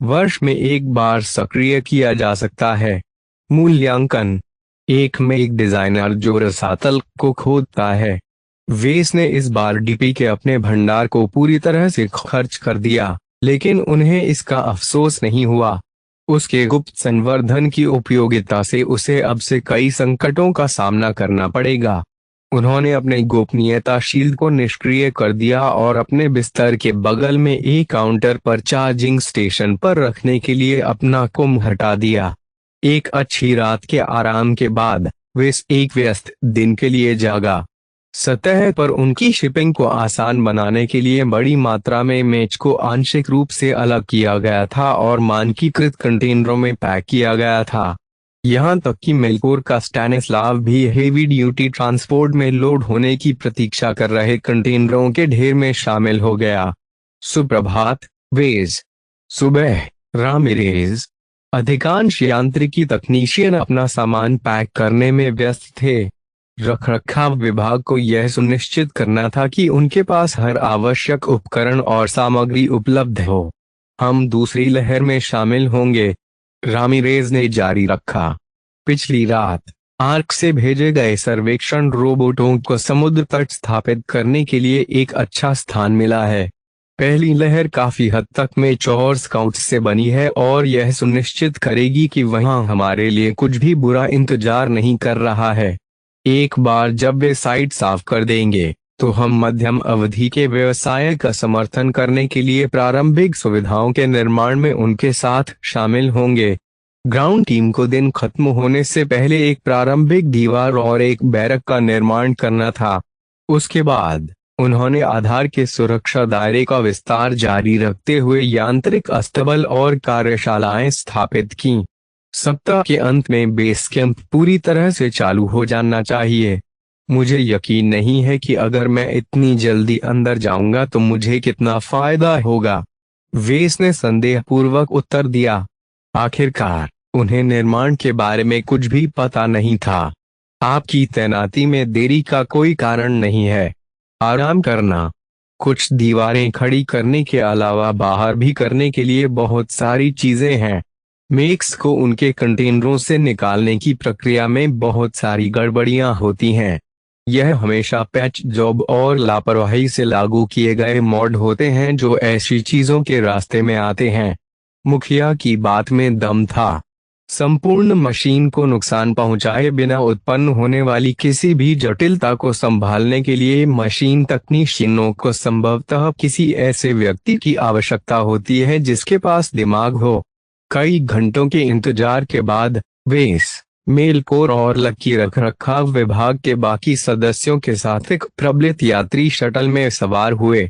वर्ष में एक बार सक्रिय किया जा सकता है। मूल्यांकन एक में एक डिजाइनर जो रसातल को खोदता है। वेस ने इस बार डीपी के अपने भंडार को पूरी तरह से खर्च कर दिया, लेकिन उन्हें इसका अफसोस नहीं हुआ। उसके गुप्त संवर्धन की उपयोगिता से उसे अब से कई संकटों का सामना करना पड़ेगा। उन्होंने अपने गोपनीयता शील्ड को निष्क्रिय कर दिया और अपने बिस्तर के बगल में एक काउंटर पर चार्जिंग स्टेशन पर रखने के लिए अपना कुम हटा दिया। एक अच्छी रात के आराम के बाद वे एक व्यस्त दिन के लिए जागा। सतह पर उनकी शिपिंग को आसान बनाने के लिए बड़ी मात्रा में मेज को आंशिक रूप से अलग किया गया था और मानकीकृत कंटेनरों में पैक किया गया था। यहां तक कि मेलकोर का स्टैनिस्लाव भी हेवी ड्यूटी ट्रांसपोर्ट में लोड होने की प्रतीक्षा कर रहे कंटेनरों के ढेर में शामिल हो गया। सुप्रभात वेज। सुबह रामिरेज। अधिकांश यांत्रिकी तकनीशियन अपना सामान पैक करने में व्यस्त थे। रखरखाव विभाग को यह सुनिश्चित करना था कि उनके पास हर आवश्यक उपकरण और सामग्री उपलब्ध हो। हम दूसरी लहर में शामिल होंगे, रामिरेज ने जारी रखा। पिछली रात आर्क से भेजे गए सर्वेक्षण रोबोटों को समुद्र तट स्थापित करने के लिए एक अच्छा स्थान मिला है। पहली लहर काफी हद तक मेच्योर स्काउट्स से बनी है और यह सुनिश्चित करेगी कि वहां हमारे लिए कुछ भी बुरा इंतजार नहीं कर रहा है। एक बार जब वे साइट साफ कर देंगे तो हम मध्यम अवधि के व्यवसाय का समर्थन करने के लिए प्रारंभिक सुविधाओं के निर्माण में उनके साथ शामिल होंगे। ग्राउंड टीम को दिन खत्म होने से पहले एक प्रारंभिक दीवार और एक बैरक का निर्माण करना था। उसके बाद उन्होंने आधार के सुरक्षा दायरे का विस्तार जारी रखते हुए यांत्रिक अस्तबल और कार्यशालाएं स्थापित की। सप्ताह के अंत में बेस कैंप पूरी तरह से चालू हो जाना चाहिए। मुझे यकीन नहीं है कि अगर मैं इतनी जल्दी अंदर जाऊंगा तो मुझे कितना फायदा होगा, वेस ने संदेहपूर्वक उत्तर दिया। आखिरकार उन्हें निर्माण के बारे में कुछ भी पता नहीं था। आपकी तैनाती में देरी का कोई कारण नहीं है। आराम करना। कुछ दीवारें खड़ी करने के अलावा बाहर भी करने के लिए बहुत सारी चीजें हैं। मेक्स को उनके कंटेनरों से निकालने की प्रक्रिया में बहुत सारी गड़बड़ियां होती हैं। यह हमेशा पैच जॉब और लापरवाही से लागू किए गए मॉड होते हैं जो ऐसी चीजों के रास्ते में आते हैं। मुखिया की बात में दम था। संपूर्ण मशीन को नुकसान पहुंचाए बिना उत्पन्न होने वाली किसी भी जटिलता को संभालने के लिए मशीन तकनीशियनों को संभवतः किसी ऐसे व्यक्ति की आवश्यकता होती है जिसके पास दिमाग हो। कई घंटों के इंतजार के बाद वे इस मेल कोर और लकी रखरखाव विभाग के बाकी सदस्यों के साथ एक प्रबलित यात्री शटल में सवार हुए।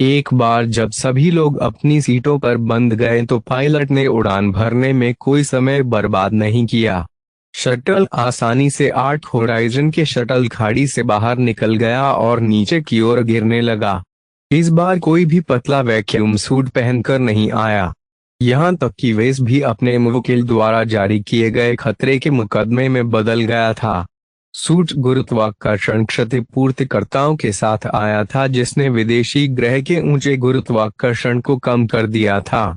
एक बार जब सभी लोग अपनी सीटों पर बंध गए तो पायलट ने उड़ान भरने में कोई समय बर्बाद नहीं किया। शटल आसानी से 8 होराइजन के शटल खाड़ी से बाहर निकल गया और नीचे की ओर गिरने लगा। इस बार कोई भी पतला वैक्यूम सूट पहनकर नहीं आया। यहाँ तक कि वेस भी अपने मुवक्किल द्वारा जारी किए गए खतरे के मुकदमे में बदल गया था। सूट गुरुत्वाकर्षण क्षतिपूर्तिकर्ताओं के साथ आया था जिसने विदेशी ग्रह के ऊंचे गुरुत्वाकर्षण को कम कर दिया था।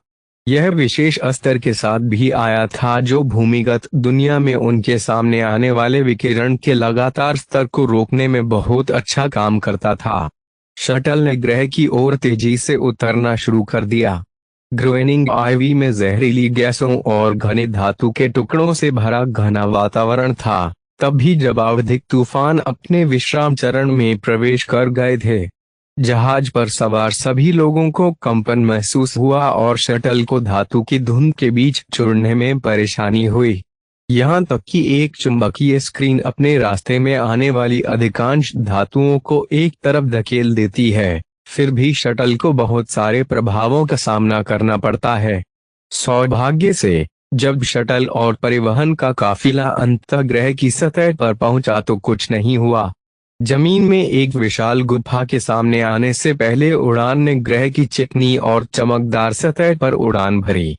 यह विशेष अस्तर के साथ भी आया था जो भूमिगत दुनिया में उनके सामने आने वाले विकिरण के लगातार स्तर को रोकने में बहुत अच्छा काम करता था। शटल ने ग्रह की ओर तेजी से उतरना शुरू कर दिया। ग्रोएनिंग आईवी में जहरीली गैसों और घने धातु के टुकड़ों से भरा घना वातावरण था। तभी जब आवधिक तूफान अपने विश्राम चरण में प्रवेश कर गए थे, जहाज पर सवार सभी लोगों को कंपन महसूस हुआ और शटल को धातु की धुंध के बीच चुड़ने में परेशानी हुई। यहाँ तक कि एक चुंबकीय स्क्रीन अपने रास्ते में आने वाली अधिकांश धातुओं को एक तरफ धकेल देती है। फिर भी शटल को बहुत सारे प्रभावों का सामना करना पड़ता है। सौभाग्य से जब शटल और परिवहन का काफिला अंतःग्रह की सतह पर पहुंचा तो कुछ नहीं हुआ। जमीन में एक विशाल गुफा के सामने आने से पहले उड़ान ने ग्रह की चिकनी और चमकदार सतह पर उड़ान भरी।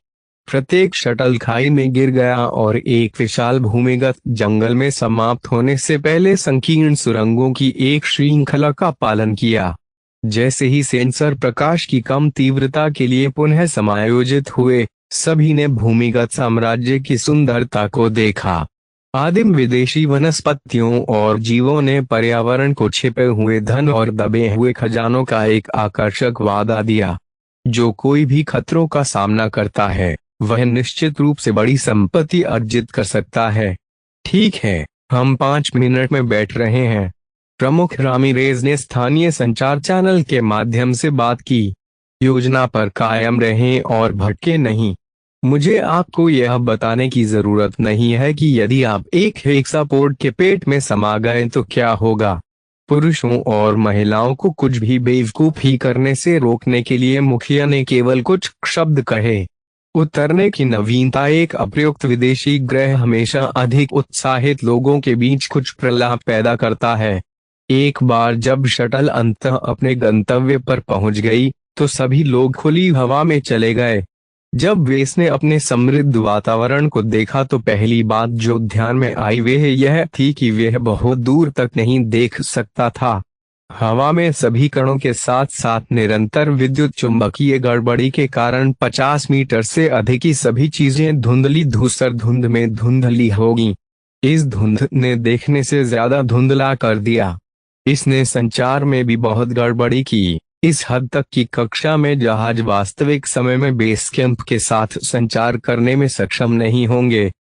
प्रत्येक शटल खाई में गिर गया और एक विशाल भूमिगत जंगल में समाप्त होने से पहले संकीर्ण सुरंगों की एक श्रृंखला का पालन किया। जैसे ही सेंसर प्रकाश की कम तीव्रता के लिए पुनः समायोजित हुए, सभी ने भूमिगत साम्राज्य की सुंदरता को देखा। आदिम विदेशी वनस्पतियों और जीवों ने पर्यावरण को छिपे हुए धन और दबे हुए खजानों का एक आकर्षक वादा दिया। जो कोई भी खतरों का सामना करता है वह निश्चित रूप से बड़ी संपत्ति अर्जित कर सकता है। ठीक है, हम 5 मिनट में बैठ रहे हैं। प्रमुख रामिरेज ने स्थानीय संचार चैनल के माध्यम से बात की। योजना पर कायम रहें और भटके नहीं। मुझे आपको यह बताने की जरूरत नहीं है कि यदि आप एक हेक्सापोड के पेट में समा गए तो क्या होगा। पुरुषों और महिलाओं को कुछ भी बेवकूफी करने से रोकने के लिए मुखिया ने केवल कुछ शब्द कहे। उतरने की नवीनता एक अप्रयुक्त विदेशी ग्रह हमेशा अधिक उत्साहित लोगों के बीच कुछ प्रलाप पैदा करता है। एक बार जब शटल अंततः अपने गंतव्य पर पहुंच गई तो सभी लोग खुली हवा में चले गए। जब वेस ने अपने समृद्ध वातावरण को देखा तो पहली बात जो ध्यान में आई वह यह थी कि वह बहुत दूर तक नहीं देख सकता था। हवा में सभी कणों के साथ साथ निरंतर विद्युत चुंबकीय गड़बड़ी के कारण 50 मीटर से अधिक की सभी चीजें धुंधली धूसर धुंध में धुंधली होगी। इस धुंध ने देखने से ज्यादा धुंधला कर दिया। इसने संचार में भी बहुत गड़बड़ी की, इस हद तक कि कक्षा में जहाज वास्तविक समय में बेस कैंप के साथ संचार करने में सक्षम नहीं होंगे।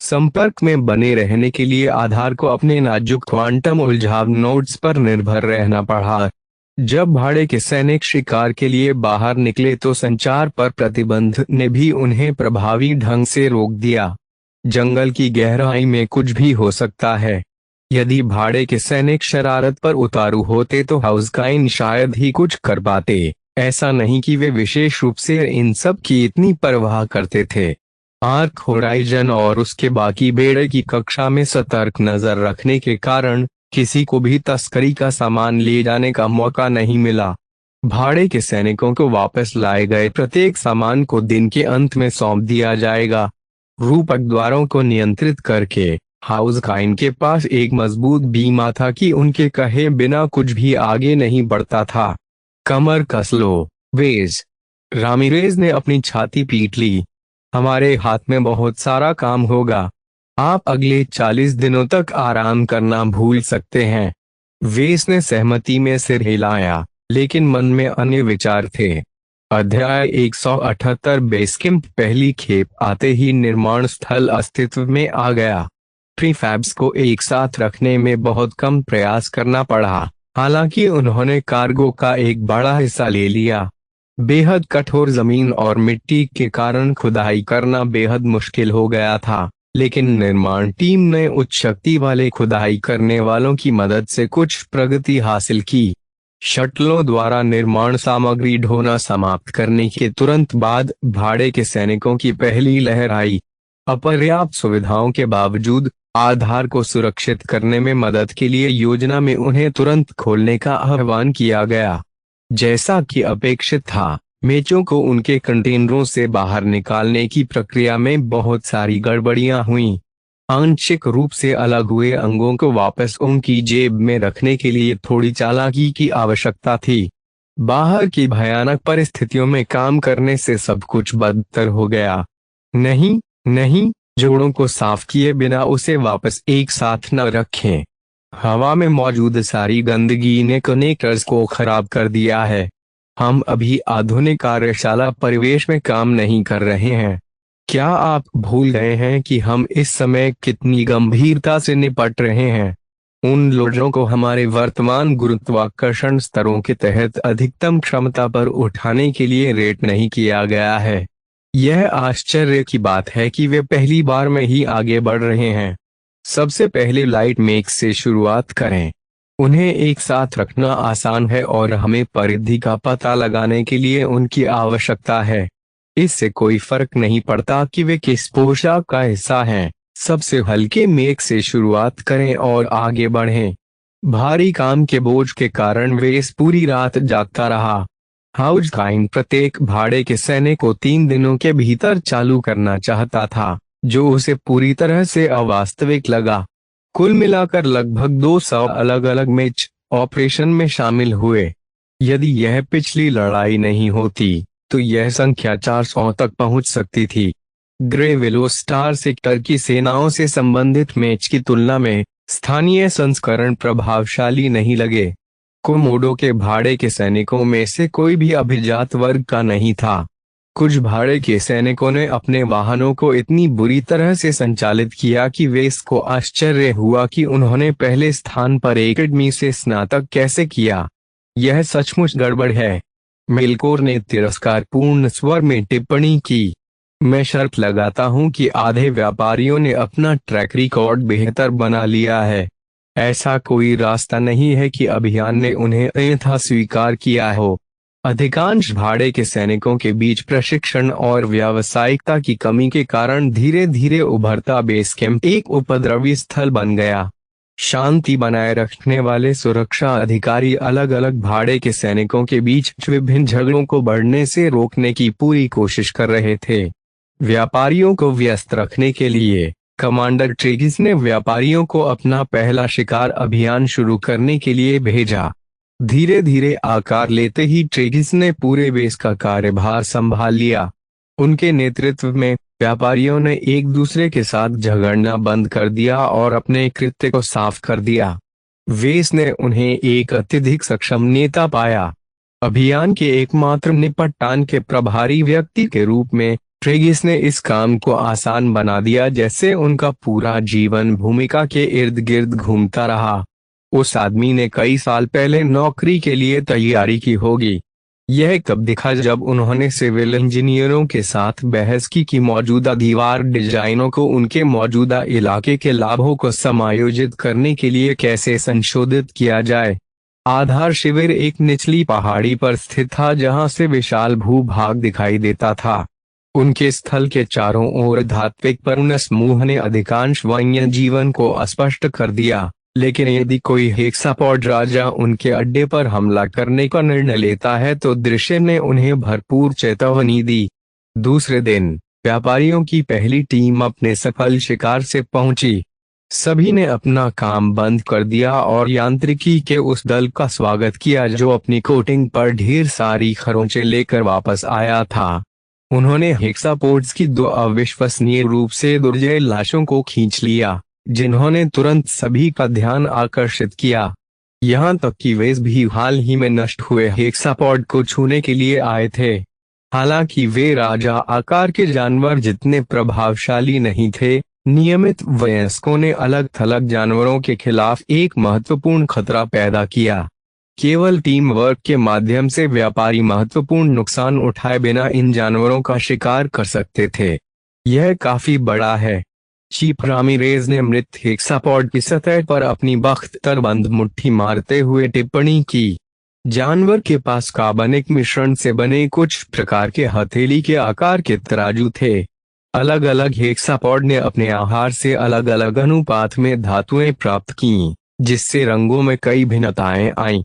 संपर्क में बने रहने के लिए आधार को अपने नाजुक क्वांटम उलझाव नोड्स पर निर्भर रहना पड़ा। जब भाड़े के सैनिक शिकार के लिए बाहर निकले तो संचार पर प्रतिबंध ने भी उन्हें प्रभावी ढंग से रोक दिया। जंगल की गहराई में कुछ भी हो सकता है। यदि भाड़े के सैनिक शरारत पर उतारू होते तो हाउसकाइन शायद ही कुछ कर पाते। ऐसा नहीं कि वे विशेष रूप से इन सब की इतनी परवाह करते थे। आर्क होराइजन और उसके बाकी बेड़े की कक्षा में सतर्क नजर रखने के कारण किसी को भी तस्करी का सामान ले जाने का मौका नहीं मिला। भाड़े के सैनिकों को वापस लाए गए प्रत्येक सामान को दिन के अंत में सौंप दिया जाएगा। रूपक द्वारों को नियंत्रित करके हाउसकाइन के पास एक मजबूत बीमा था कि उनके कहे बिना कुछ भी आगे नहीं बढ़ता था। कमर कस लो, वेज। रामिरेज ने अपनी छाती पीट ली। हमारे हाथ में बहुत सारा काम होगा। आप अगले 40 दिनों तक आराम करना भूल सकते हैं। वेस ने सहमति में सिर हिलाया, लेकिन मन में अन्य विचार थे। अध्याय 178 बेस कैंप। पहली खेप आते ही निर्माण स्थल अस्तित्व में आ गया। प्रीफैब्स को एक साथ रखने में बहुत कम प्रयास करना पड़ा, हालांकि उन्होंने कार्गो का एक बड़ा हिस्सा ले लिया। बेहद कठोर जमीन और मिट्टी के कारण खुदाई करना बेहद मुश्किल हो गया था, लेकिन निर्माण टीम ने उच्च शक्ति वाले खुदाई करने वालों की मदद से कुछ प्रगति हासिल की। शटलों द्वारा निर्माण सामग्री ढोना समाप्त करने के तुरंत बाद भाड़े के सैनिकों की पहली लहर आई। अपर्याप्त सुविधाओं के बावजूद आधार को सुरक्षित करने में मदद के लिए योजना में उन्हें तुरंत खोलने का आह्वान किया गया। जैसा कि अपेक्षित था, मेचों को उनके कंटेनरों से बाहर निकालने की प्रक्रिया में बहुत सारी गड़बड़ियां हुईं। आंशिक रूप से अलग हुए अंगों को वापस उनकी जेब में रखने के लिए थोड़ी चालाकी की आवश्यकता थी। बाहर की भयानक परिस्थितियों में काम करने से सब कुछ बदतर हो गया। नहीं नहीं, जोड़ों को साफ किए बिना उसे वापस एक साथ न रखें। हवा में मौजूद सारी गंदगी ने कनेक्टर्स को खराब कर दिया है। हम अभी आधुनिक कार्यशाला परिवेश में काम नहीं कर रहे हैं। क्या आप भूल गए हैं कि हम इस समय कितनी गंभीरता से निपट रहे हैं? उन लोडरों को हमारे वर्तमान गुरुत्वाकर्षण स्तरों के तहत अधिकतम क्षमता पर उठाने के लिए रेट नहीं किया गया है। यह आश्चर्य की बात है कि वे पहली बार में ही आगे बढ़ रहे हैं। सबसे पहले लाइट मेक से शुरुआत करें। उन्हें एक साथ रखना आसान है और हमें परिधि का पता लगाने के लिए उनकी आवश्यकता है। इससे कोई फर्क नहीं पड़ता कि वे किस पोशाक का हिस्सा हैं। सबसे हल्के मेक से शुरुआत करें और आगे बढ़ें। भारी काम के बोझ के कारण वे इस पूरी रात जागता रहा। हाउजकाइन प्रत्येक भाड़े के सैनिक को 3 दिनों के भीतर चालू करना चाहता था, जो उसे पूरी तरह से अवास्तविक लगा। कुल मिलाकर लगभग 200 अलग अलग मैच ऑपरेशन में शामिल हुए। यदि यह पिछली लड़ाई नहीं होती तो यह संख्या 400 तक पहुंच सकती थी। ग्रे विलो स्टार सेक्टर की सेनाओं से संबंधित मैच की तुलना में स्थानीय संस्करण प्रभावशाली नहीं लगे। कोमोडो के भाड़े के सैनिकों में से कोई भी अभिजात वर्ग का नहीं था। कुछ भाड़े के सैनिकों ने अपने वाहनों को इतनी बुरी तरह से संचालित किया कि वेस को आश्चर्य हुआ कि उन्होंने पहले स्थान पर एकेडमी से स्नातक कैसे किया। यह सचमुच गड़बड़ है, मेलकोर ने तिरस्कारपूर्ण स्वर में टिप्पणी की। मैं शर्त लगाता हूं कि आधे व्यापारियों ने अपना ट्रैक रिकॉर्ड बेहतर बना लिया है। ऐसा कोई रास्ता नहीं है कि अभियान ने उन्हें अन्यथा स्वीकार किया हो। अधिकांश भाड़े के सैनिकों के बीच प्रशिक्षण और व्यावसायिकता की कमी के कारण धीरे धीरे उभरता बेस कैंप एक उपद्रवी स्थल बन गया। शांति बनाए रखने वाले सुरक्षा अधिकारी अलग अलग भाड़े के सैनिकों के बीच विभिन्न झगड़ों को बढ़ने से रोकने की पूरी कोशिश कर रहे थे। व्यापारियों को व्यस्त रखने के लिए कमांडर ट्रेगिस ने व्यापारियों को अपना पहला शिकार अभियान शुरू करने के लिए भेजा। धीरे धीरे आकार लेते ही ट्रेगिस ने पूरे बेस का कार्यभार संभाल लिया। उनके नेतृत्व में व्यापारियों ने एक दूसरे के साथ झगड़ना बंद कर दिया और अपने कृत्य को साफ कर दिया। वेस ने उन्हें एक अत्यधिक सक्षम नेता पाया। अभियान के एकमात्र निपटान के प्रभारी व्यक्ति के रूप में ट्रेगिस ने इस काम को आसान बना दिया, जैसे उनका पूरा जीवन भूमिका के इर्द गिर्द घूमता रहा। उस आदमी ने कई साल पहले नौकरी के लिए तैयारी की होगी। यह कब दिखा जब उन्होंने सिविल इंजीनियरों के साथ बहस की कि मौजूदा दीवार डिजाइनों को उनके मौजूदा इलाके के लाभों को समायोजित करने के लिए कैसे संशोधित किया जाए। आधार शिविर एक निचली पहाड़ी पर स्थित था जहां से विशाल भूभाग दिखाई देता था। उनके स्थल के चारों ओर धात्विक पर्वत समूह ने अधिकांश वन्य जीवन को अस्पष्ट कर दिया, लेकिन यदि कोई हेक्सापॉड राजा उनके अड्डे पर हमला करने का निर्णय लेता है तो दृश्य ने उन्हें भरपूर चेतावनी दी। दूसरे दिन व्यापारियों की पहली टीम अपने सफल शिकार से पहुंची। सभी ने अपना काम बंद कर दिया और यांत्रिकी के उस दल का स्वागत किया जो अपनी कोटिंग पर ढेर सारी खरोंचें लेकर वापस आया था। उन्होंने हेक्सापोड्स की 2 अविश्वसनीय रूप से दुर्जय लाशों को खींच लिया, जिन्होंने तुरंत सभी का ध्यान आकर्षित किया। यहाँ तक कि वे भी हाल ही में नष्ट हुए हेक्सापॉड को छूने के लिए आए थे। हालांकि वे राजा आकार के जानवर जितने प्रभावशाली नहीं थे, नियमित वयस्कों ने अलग थलग जानवरों के खिलाफ एक महत्वपूर्ण खतरा पैदा किया। केवल टीम वर्क के माध्यम से व्यापारी महत्वपूर्ण नुकसान उठाए बिना इन जानवरों का शिकार कर सकते थे। यह काफी बड़ा है। चीफ रामिरेज ने मृत हेक्सापॉड की सतह पर अपनी बख्तरबंद मुट्ठी मारते हुए टिप्पणी की। जानवर के पास कार्बनिक मिश्रण से बने कुछ प्रकार के हथेली के आकार के तराजू थे। अलग अलग हेक्सापॉड ने अपने आहार से अलग अलग अनुपात में धातुएं प्राप्त की, जिससे रंगों में कई भिन्नताएं आईं।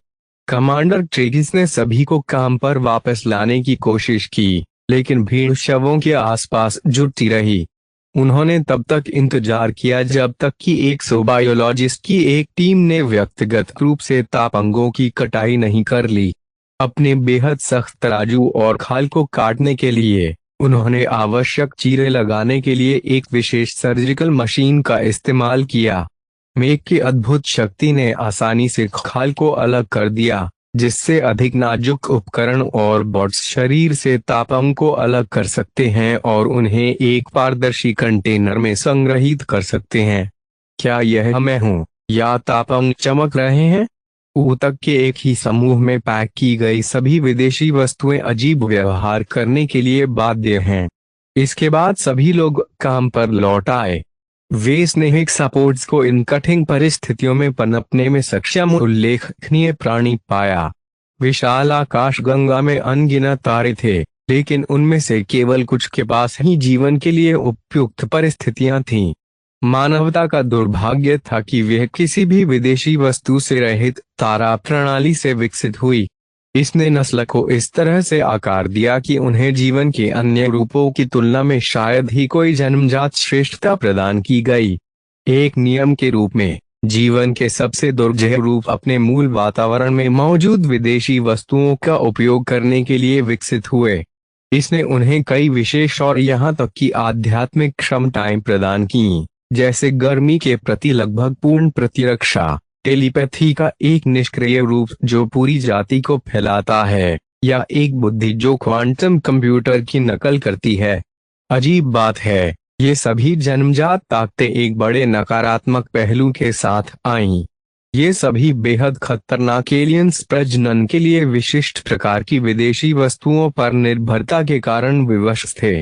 कमांडर ट्रेगिस ने सभी को काम पर वापस लाने की कोशिश की, लेकिन भीड़ शवों के आसपास जुटी रही। उन्होंने तब तक इंतजार किया जब तक कि एक्सोबायोलॉजिस्ट की एक टीम ने व्यक्तिगत रूप से तापंगों की कटाई नहीं कर ली। अपने बेहद सख्त तराजू और खाल को काटने के लिए उन्होंने आवश्यक चीरे लगाने के लिए एक विशेष सर्जिकल मशीन का इस्तेमाल किया। मेक की अद्भुत शक्ति ने आसानी से खाल को अलग कर दिया, जिससे अधिक नाजुक उपकरण और बॉट्स शरीर से तापंग को अलग कर सकते हैं और उन्हें एक पारदर्शी कंटेनर में संग्रहित कर सकते हैं। क्या यह मैं हूं या तापंग चमक रहे हैं? ऊतक के एक ही समूह में पैक की गई सभी विदेशी वस्तुएं अजीब व्यवहार करने के लिए बाध्य हैं। इसके बाद सभी लोग काम पर लौट आए। वेस ने हेक्सापोड्स को इन कठिन परिस्थितियों में पनपने में सक्षम उल्लेखनीय प्राणी पाया। विशाल आकाश गंगा में अनगिनत तारे थे, लेकिन उनमें से केवल कुछ के पास ही जीवन के लिए उपयुक्त परिस्थितियां थीं। मानवता का दुर्भाग्य था कि वह किसी भी विदेशी वस्तु से रहित तारा प्रणाली से विकसित हुई। इसने नस्ल को इस तरह से आकार दिया कि उन्हें जीवन के अन्य रूपों की तुलना में शायद ही कोई जन्मजात श्रेष्ठता प्रदान की गई। एक नियम के रूप में जीवन के सबसे दुर्जय रूप अपने मूल वातावरण में मौजूद विदेशी वस्तुओं का उपयोग करने के लिए विकसित हुए। इसने उन्हें कई विशेष और यहाँ तक कि आध्यात्मिक क्षमताएं प्रदान की, जैसे गर्मी के प्रति लगभग पूर्ण प्रतिरक्षा, टेलीपैथी का एक निष्क्रिय रूप जो पूरी जाति को फैलाता है, या एक बुद्धि जो क्वांटम कंप्यूटर की नकल करती है। अजीब बात है, ये सभी जन्मजात ताकतें एक बड़े नकारात्मक पहलू के साथ आईं। ये सभी बेहद खतरनाक एलियंस प्रजनन के लिए विशिष्ट प्रकार की विदेशी वस्तुओं पर निर्भरता के कारण विवश थे।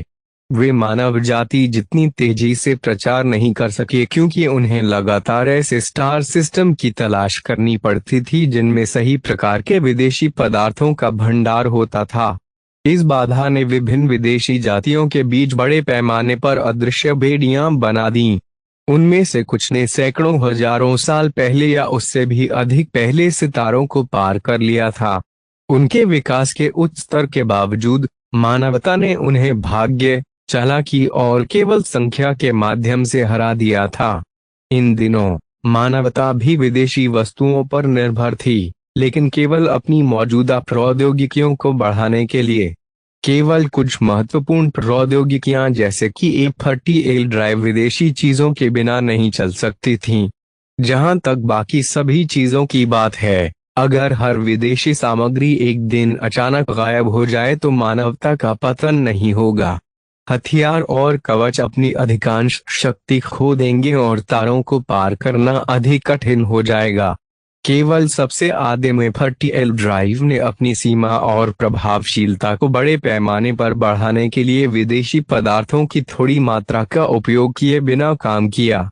वे मानव जाति जितनी तेजी से प्रचार नहीं कर सके क्योंकि उन्हें लगातार ऐसे स्टार सिस्टम की तलाश करनी पड़ती थी जिनमें सही प्रकार के विदेशी पदार्थों का भंडार होता था। इस बाधा ने विभिन्न विदेशी जातियों के बीच बड़े पैमाने पर अदृश्य बेड़ियां बना दी। उनमें से कुछ ने सैकड़ों हजारों साल पहले या उससे भी अधिक पहले सितारों को पार कर लिया था। उनके विकास के उच्च स्तर के बावजूद मानवता ने उन्हें भाग्य, चालाकी और केवल संख्या के माध्यम से हरा दिया था। इन दिनों मानवता भी विदेशी वस्तुओं पर निर्भर थी, लेकिन केवल अपनी मौजूदा प्रौद्योगिकियों को बढ़ाने के लिए। केवल कुछ महत्वपूर्ण प्रौद्योगिकियां जैसे कि A30L ड्राइव विदेशी चीजों के बिना नहीं चल सकती थीं। जहां तक बाकी सभी चीजों की बात है, अगर हर विदेशी सामग्री एक दिन अचानक गायब हो जाए तो मानवता का पतन नहीं होगा। हथियार और कवच अपनी अधिकांश शक्ति खो देंगे और तारों को पार करना अधिक कठिन हो जाएगा। केवल सबसे आदिम A30L ड्राइव ने अपनी सीमा और प्रभावशीलता को बड़े पैमाने पर बढ़ाने के लिए विदेशी पदार्थों की थोड़ी मात्रा का उपयोग किए बिना काम किया।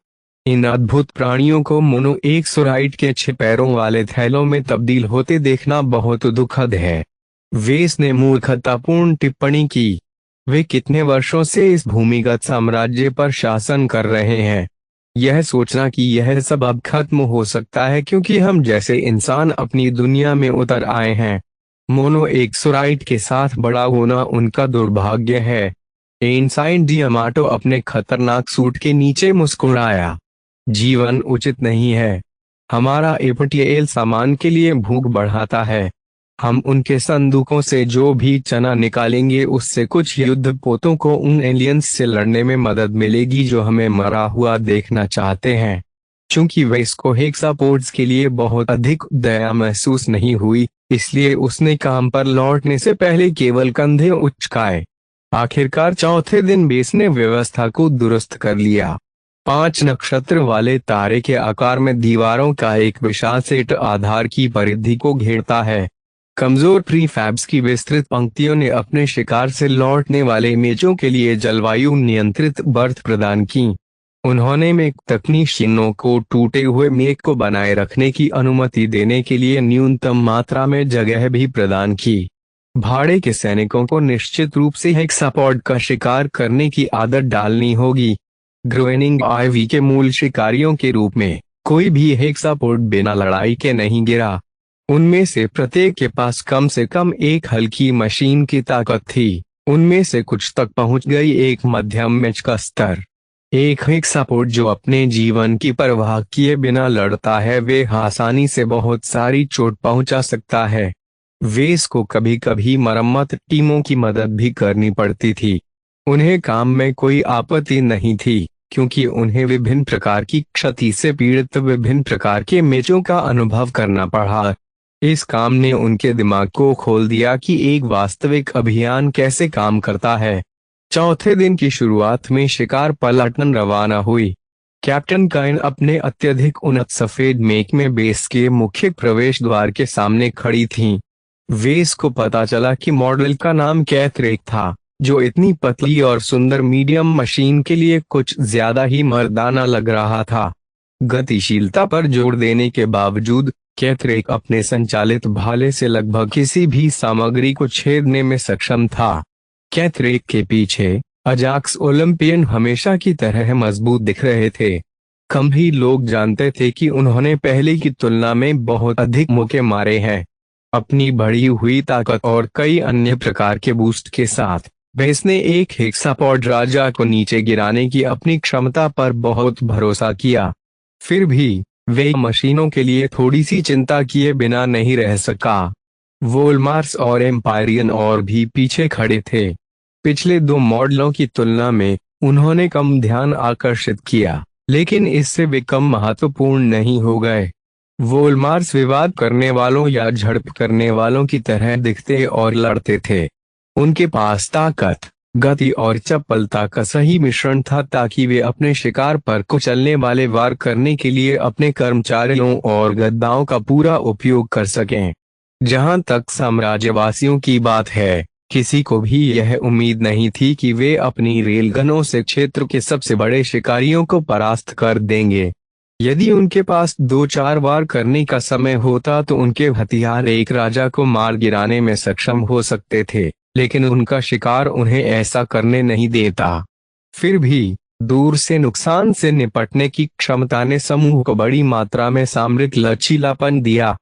इन अद्भुत प्राणियों को मोनोएक्सोराइड के 6 पैरों वाले थैलों में तब्दील होते देखना बहुत दुखद है। वेस ने मूर्खतापूर्ण टिप्पणी की, वे कितने वर्षों से इस भूमिगत साम्राज्य पर शासन कर रहे हैं। यह सोचना कि यह सब अब खत्म हो सकता है क्योंकि हम जैसे इंसान अपनी दुनिया में उतर आए हैं। मोनोएक्सोराइड के साथ बड़ा होना उनका दुर्भाग्य है। एनसाइन डियामाटो अपने खतरनाक सूट के नीचे मुस्कुराया। जीवन उचित नहीं है। हमारा A30L सामान के लिए भूख बढ़ाता है। हम उनके संदूकों से जो भी चना निकालेंगे उससे कुछ युद्धपोतों को उन एलियंस से लड़ने में मदद मिलेगी जो हमें मरा हुआ देखना चाहते हैं। चूंकि वेस को हेक्सापोड्स के लिए बहुत अधिक दया महसूस नहीं हुई, इसलिए उसने काम पर लौटने से पहले केवल कंधे उचकाए। आखिरकार चौथे दिन वेस ने व्यवस्था को दुरुस्त कर लिया। 5 नक्षत्र वाले तारे के आकार में दीवारों का एक विशाल सेट आधार की परिधि को घेरता है। कमजोर प्रीफैब्स की विस्तृत पंक्तियों ने अपने शिकार से लौटने वाले मेजों के लिए जलवायु नियंत्रित बर्थ प्रदान की। उन्होंने मेक तकनीशियनों को टूटे हुए मेक को बनाए रखने की अनुमति देने के लिए न्यूनतम मात्रा में जगह भी प्रदान की। भाड़े के सैनिकों को निश्चित रूप से हेक्सापॉड का शिकार करने की आदत डालनी होगी। ग्रोएनिंग आईवी के मूल शिकारियों के रूप में कोई भी हेक्सापॉड बिना लड़ाई के नहीं गिरा। उनमें से प्रत्येक के पास कम से कम एक हल्की मशीन की ताकत थी। उनमें से कुछ तक पहुंच गई एक मध्यम मैच का स्तर। एक हेक्सापॉड जो अपने जीवन की परवाह किए बिना लड़ता है वे आसानी से बहुत सारी चोट पहुंचा सकता है। वेस को कभी कभी मरम्मत टीमों की मदद भी करनी पड़ती थी। उन्हें काम में कोई आपत्ति नहीं थी, क्योंकि उन्हें विभिन्न प्रकार की क्षति से पीड़ित विभिन्न प्रकार के मेचों का अनुभव करना पड़ा। इस काम ने उनके दिमाग को खोल दिया कि एक वास्तविक अभियान कैसे काम करता है। चौथे दिन की शुरुआत में शिकार पलटन रवाना हुई। कैप्टन काइन अपने अत्यधिक उन्नत सफेद मेक में बेस के मुख्य प्रवेश द्वार के सामने खड़ी थीं। वेस को पता चला कि मॉडल का नाम कैथरेक था, जो इतनी पतली और सुंदर मीडियम मशीन के लिए कुछ ज्यादा ही मर्दाना लग रहा था। गतिशीलता पर जोर देने के बावजूद कैथरेक अपने संचालित भाले से लगभग किसी भी सामग्री को छेदने में सक्षम था। कैथरेक के पीछे अजाक्स ओलंपियन हमेशा की तरह मजबूत दिख रहे थे। कम ही लोग जानते थे कि उन्होंने पहले की तुलना में बहुत अधिक मुक्के मारे हैं। अपनी बढ़ी हुई ताकत और कई अन्य प्रकार के बूस्ट के साथ वेस ने एक हेक्सापॉड राजा को नीचे गिराने की अपनी क्षमता पर बहुत भरोसा किया। फिर भी वे मशीनों के लिए थोड़ी सी चिंता किए बिना नहीं रह सका। वोल्मार्स और एम्पायरियन और भी पीछे खड़े थे। पिछले 2 मॉडलों की तुलना में उन्होंने कम ध्यान आकर्षित किया, लेकिन इससे वे कम महत्वपूर्ण नहीं हो गए। वोल्मार्स विवाद करने वालों या झड़प करने वालों की तरह दिखते और लड़ते थे। उनके पास ताकत, गति और चपलता का सही मिश्रण था ताकि वे अपने शिकार पर कुचलने वाले वार करने के लिए अपने कर्मचारियों और गद्दाओं का पूरा उपयोग कर सकें। जहां तक साम्राज्यवासियों की बात है, किसी को भी यह उम्मीद नहीं थी कि वे अपनी रेलगनों से क्षेत्र के सबसे बड़े शिकारियों को परास्त कर देंगे। यदि उनके पास 2-4 वार करने का समय होता तो उनके हथियार एक राजा को मार गिराने में सक्षम हो सकते थे, लेकिन उनका शिकार उन्हें ऐसा करने नहीं देता। फिर भी दूर से नुकसान से निपटने की क्षमता ने समूह को बड़ी मात्रा में सामरिक लचीलापन दिया।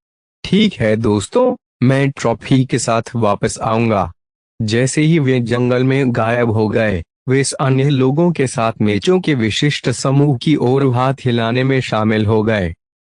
ठीक है दोस्तों, मैं ट्रॉफी के साथ वापस आऊंगा। जैसे ही वे जंगल में गायब हो गए, वे अन्य लोगों के साथ मेचों के विशिष्ट समूह की ओर हाथ हिलाने में शामिल हो गए।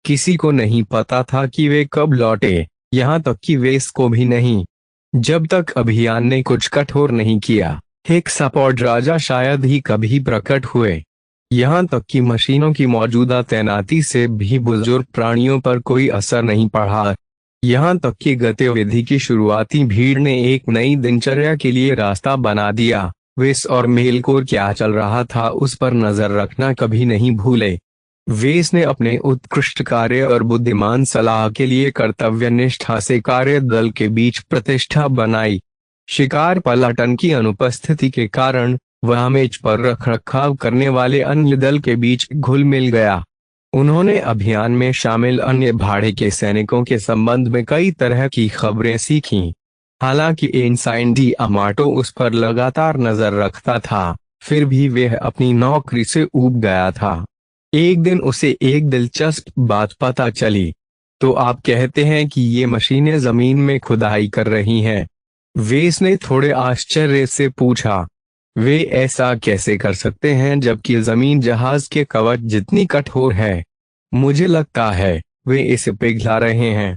किसी को नहीं पता था कि वे कब लौटे, यहाँ तक कि वेस को भी नहीं। जब तक अभियान ने कुछ कठोर नहीं किया, हेक्सापॉड राजा शायद ही कभी प्रकट हुए। यहाँ तक कि मशीनों की मौजूदा तैनाती से भी बुजुर्ग प्राणियों पर कोई असर नहीं पड़ा। यहाँ तक कि गतिविधि की शुरुआती भीड़ ने एक नई दिनचर्या के लिए रास्ता बना दिया। वेस और मेलकोर क्या चल रहा था उस पर नजर रखना कभी नहीं भूले। वेस ने अपने उत्कृष्ट कार्य और बुद्धिमान सलाह के लिए कर्तव्य निष्ठा से कार्य दल के बीच प्रतिष्ठा बनाई। शिकार पलाटन की अनुपस्थिति के कारण वह मेज पर रखरखाव करने वाले अन्य दल के बीच घुल मिल गया। उन्होंने अभियान में शामिल अन्य भाड़े के सैनिकों के संबंध में कई तरह की खबरें सीखीं। हालांकि एनसाइन डी अमाटो उस पर लगातार नजर रखता था, फिर भी वह अपनी नौकरी से ऊब गया था। एक दिन उसे एक दिलचस्प बात पता चली। तो आप कहते हैं कि ये मशीनें जमीन में खुदाई कर रही हैं? वेस ने थोड़े आश्चर्य से पूछा। वे ऐसा कैसे कर सकते हैं जबकि जमीन जहाज के कवच जितनी कठोर है? मुझे लगता है वे इसे पिघला रहे हैं।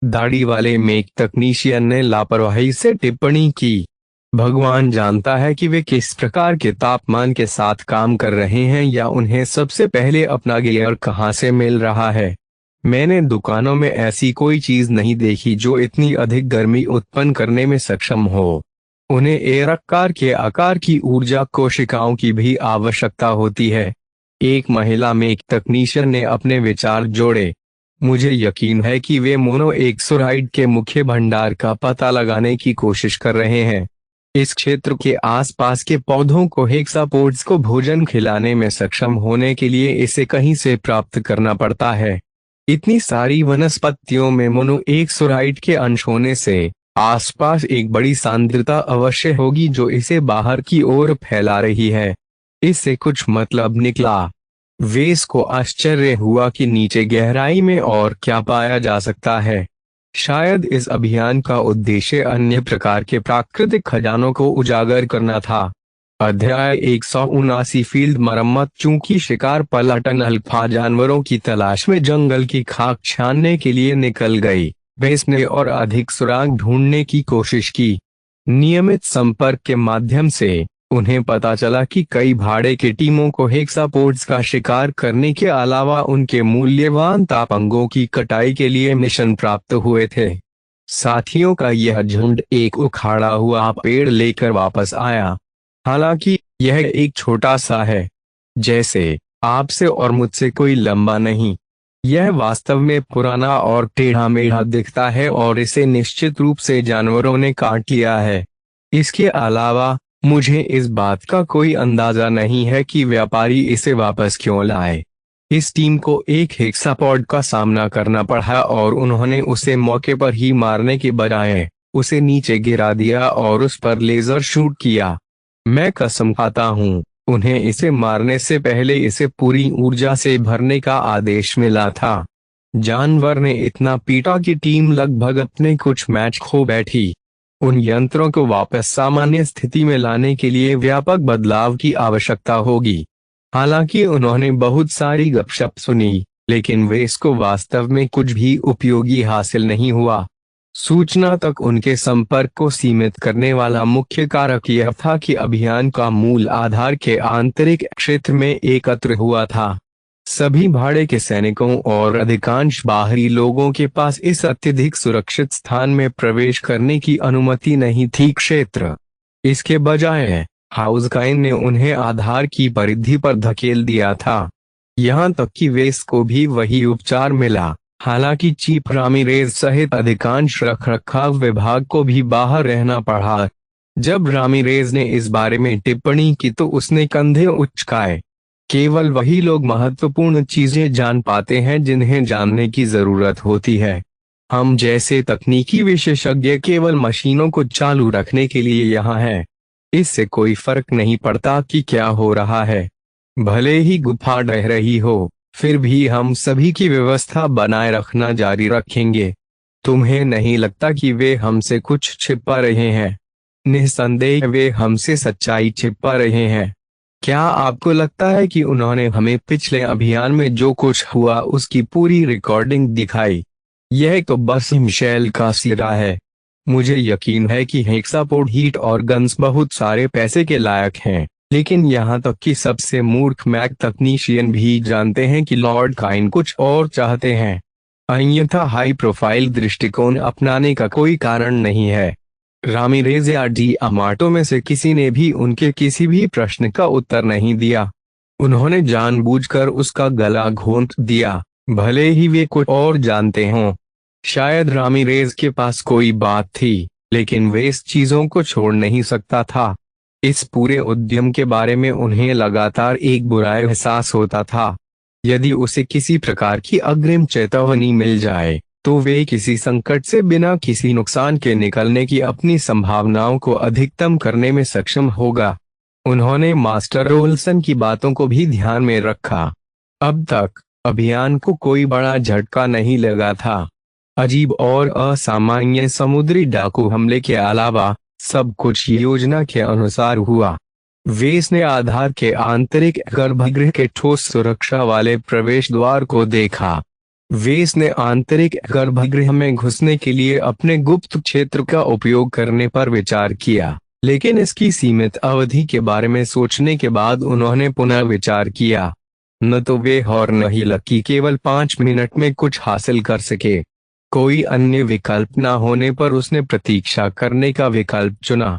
दाढ़ी वाले मेक तकनीशियन ने लापरवाही से टिप्पणी की। भगवान जानता है कि वे किस प्रकार के तापमान के साथ काम कर रहे हैं या उन्हें सबसे पहले अपना गियर कहां से मिल रहा है। मैंने दुकानों में ऐसी कोई चीज नहीं देखी जो इतनी अधिक गर्मी उत्पन्न करने में सक्षम हो। उन्हें एक आकार के आकार की ऊर्जा कोशिकाओं की भी आवश्यकता होती है। एक महिला मेक तकनीशियन ने अपने विचार जोड़े। मुझे यकीन है कि वे मोनोएक्सोराइड के मुख्य भंडार का पता लगाने की कोशिश कर रहे हैं। इस क्षेत्र के आसपास के पौधों को हेक्सापोड्स को भोजन खिलाने में सक्षम होने के लिए इसे कहीं से प्राप्त करना पड़ता है। इतनी सारी वनस्पतियों में मोनोएक्सोराइड के अंश होने से आसपास एक बड़ी सांद्रता अवश्य होगी जो इसे बाहर की ओर फैला रही है। इससे कुछ मतलब निकला। वेस को आश्चर्य हुआ कि नीचे गहराई में और क्या पाया जा सकता है। शायद इस अभियान का उद्देश्य अन्य प्रकार के प्राकृतिक खजानों को उजागर करना था। अध्याय 179 फील्ड मरम्मत। चूंकि शिकार पलाटन अल्फा जानवरों की तलाश में जंगल की खाक छानने के लिए निकल गई, वेस ने और अधिक सुराग ढूंढने की कोशिश की। नियमित संपर्क के माध्यम से उन्हें पता चला कि कई भाड़े की टीमों को हेक्सापोड्स का शिकार करने के अलावा उनके मूल्यवान तापंगों की कटाई के लिए मिशन प्राप्त हुए थे। साथियों का यह झुंड एक उखाड़ा हुआ पेड़ लेकर वापस आया। हालांकि यह एक छोटा सा है, जैसे आपसे और मुझसे कोई लंबा नहीं। यह वास्तव में पुराना और टेढ़ा मेढ़ा दिखता है और इसे निश्चित रूप से जानवरों ने काट लिया है। इसके अलावा मुझे इस बात का कोई अंदाजा नहीं है कि व्यापारी इसे वापस क्यों लाए। इस टीम को एक हेक्सापॉड का सामना करना पड़ा और उन्होंने उसे मौके पर ही मारने के बजाय उसे नीचे गिरा दिया और उस पर लेजर शूट किया। मैं कसम खाता हूँ, उन्हें इसे मारने से पहले इसे पूरी ऊर्जा से भरने का आदेश मिला था। जानवर ने इतना पीटा कि टीम लगभग अपने कुछ मैच खो बैठी। उन यंत्रों को वापस सामान्य स्थिति में लाने के लिए व्यापक बदलाव की आवश्यकता होगी। हालांकि उन्होंने बहुत सारी गपशप सुनी, लेकिन वे इसको वास्तव में कुछ भी उपयोगी हासिल नहीं हुआ। सूचना तक उनके संपर्क को सीमित करने वाला मुख्य कारक यह था कि अभियान का मूल आधार के आंतरिक क्षेत्र में एकत्र हुआ था। सभी भाड़े के सैनिकों और अधिकांश बाहरी लोगों के पास इस अत्यधिक सुरक्षित स्थान में प्रवेश करने की अनुमति नहीं थी। क्षेत्र इसके बजाय हाउसकाइन ने उन्हें आधार की परिधि पर धकेल दिया था। यहाँ तक कि वेस को भी वही उपचार मिला। हालांकि चीफ रामिरेज सहित अधिकांश रखरखाव विभाग को भी बाहर रहना पड़ा। जब रामिरेज ने इस बारे में टिप्पणी की तो उसने कंधे उचकाए। केवल वही लोग महत्वपूर्ण चीजें जान पाते हैं जिन्हें जानने की जरूरत होती है। हम जैसे तकनीकी विशेषज्ञ केवल मशीनों को चालू रखने के लिए यहाँ हैं। इससे कोई फर्क नहीं पड़ता कि क्या हो रहा है। भले ही गुफा ढह रही हो, फिर भी हम सभी की व्यवस्था बनाए रखना जारी रखेंगे। तुम्हें नहीं लगता कि वे हमसे कुछ छिपा रहे हैं? निस्संदेह वे हमसे सच्चाई छिपा रहे हैं। क्या आपको लगता है कि उन्होंने हमें पिछले अभियान में जो कुछ हुआ उसकी पूरी रिकॉर्डिंग दिखाई? यह तो बस मिशेल का सिरा है। मुझे यकीन है कि हेक्सापोड हीट और गन्स बहुत सारे पैसे के लायक हैं, लेकिन यहाँ तक कि सबसे मूर्ख मैक तकनीशियन भी जानते हैं कि लॉर्ड काइन कुछ और चाहते हैं। अन्यथा हाई प्रोफाइल दृष्टिकोण अपनाने का कोई कारण नहीं है। रामिरेज या डी अमाटो में से किसी ने भी उनके किसी भी प्रश्न का उत्तर नहीं दिया। उन्होंने जानबूझकर उसका गला घोंट दिया, भले ही वे कुछ और जानते हों। शायद रामिरेज के पास कोई बात थी, लेकिन वे इस चीजों को छोड़ नहीं सकता था। इस पूरे उद्यम के बारे में उन्हें लगातार एक बुरा एहसास होता था। यदि उसे किसी प्रकार की अग्रिम चेतावनी मिल जाए तो वे किसी संकट से बिना किसी नुकसान के निकलने की अपनी संभावनाओं को अधिकतम करने में सक्षम होगा। उन्होंने मास्टर ओल्सन की बातों को भी ध्यान में रखा। अब तक अभियान को कोई बड़ा झटका नहीं लगा था। अजीब और असामान्य समुद्री डाकू हमले के अलावा सब कुछ योजना के अनुसार हुआ। वेस ने आधार के आंतरिक गर्भगृह के ठोस सुरक्षा वाले प्रवेश द्वार को देखा। वेस ने आंतरिक गर्भगृह में घुसने के लिए अपने गुप्त क्षेत्र का उपयोग करने पर विचार किया, लेकिन इसकी सीमित अवधि के बारे में सोचने के बाद उन्होंने पुनर्विचार किया। न तो वे और न ही लकी केवल 5 मिनट में कुछ हासिल कर सके। कोई अन्य विकल्प न होने पर उसने प्रतीक्षा करने का विकल्प चुना।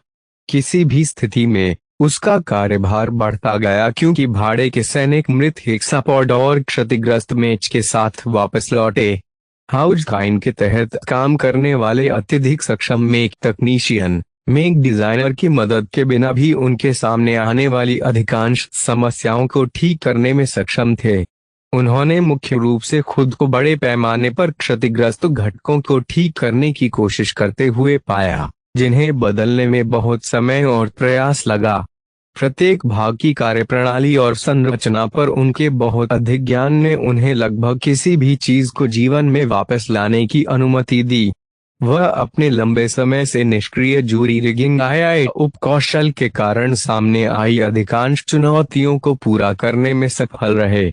किसी भी स्थिति में उसका कार्यभार बढ़ता गया क्योंकि भाड़े के सैनिक मृत हेक्सापॉड और क्षतिग्रस्त मेच के साथ वापस लौटे। हाउस काइन के तहत काम करने वाले अत्यधिक सक्षम मेक तकनीशियन मेक डिजाइनर की मदद के बिना भी उनके सामने आने वाली अधिकांश समस्याओं को ठीक करने में सक्षम थे। उन्होंने मुख्य रूप से खुद को बड़े पैमाने पर क्षतिग्रस्त घटकों को ठीक करने की कोशिश करते हुए पाया, जिन्हें बदलने में बहुत समय और प्रयास लगा। प्रत्येक भाग की कार्यप्रणाली और संरचना पर उनके बहुत अधिक ज्ञान ने उन्हें लगभग किसी भी चीज को जीवन में वापस लाने की अनुमति दी। वह अपने लंबे समय से निष्क्रिय जूरी रिगिंग आई उपकौशल के कारण सामने आई अधिकांश चुनौतियों को पूरा करने में सफल रहे।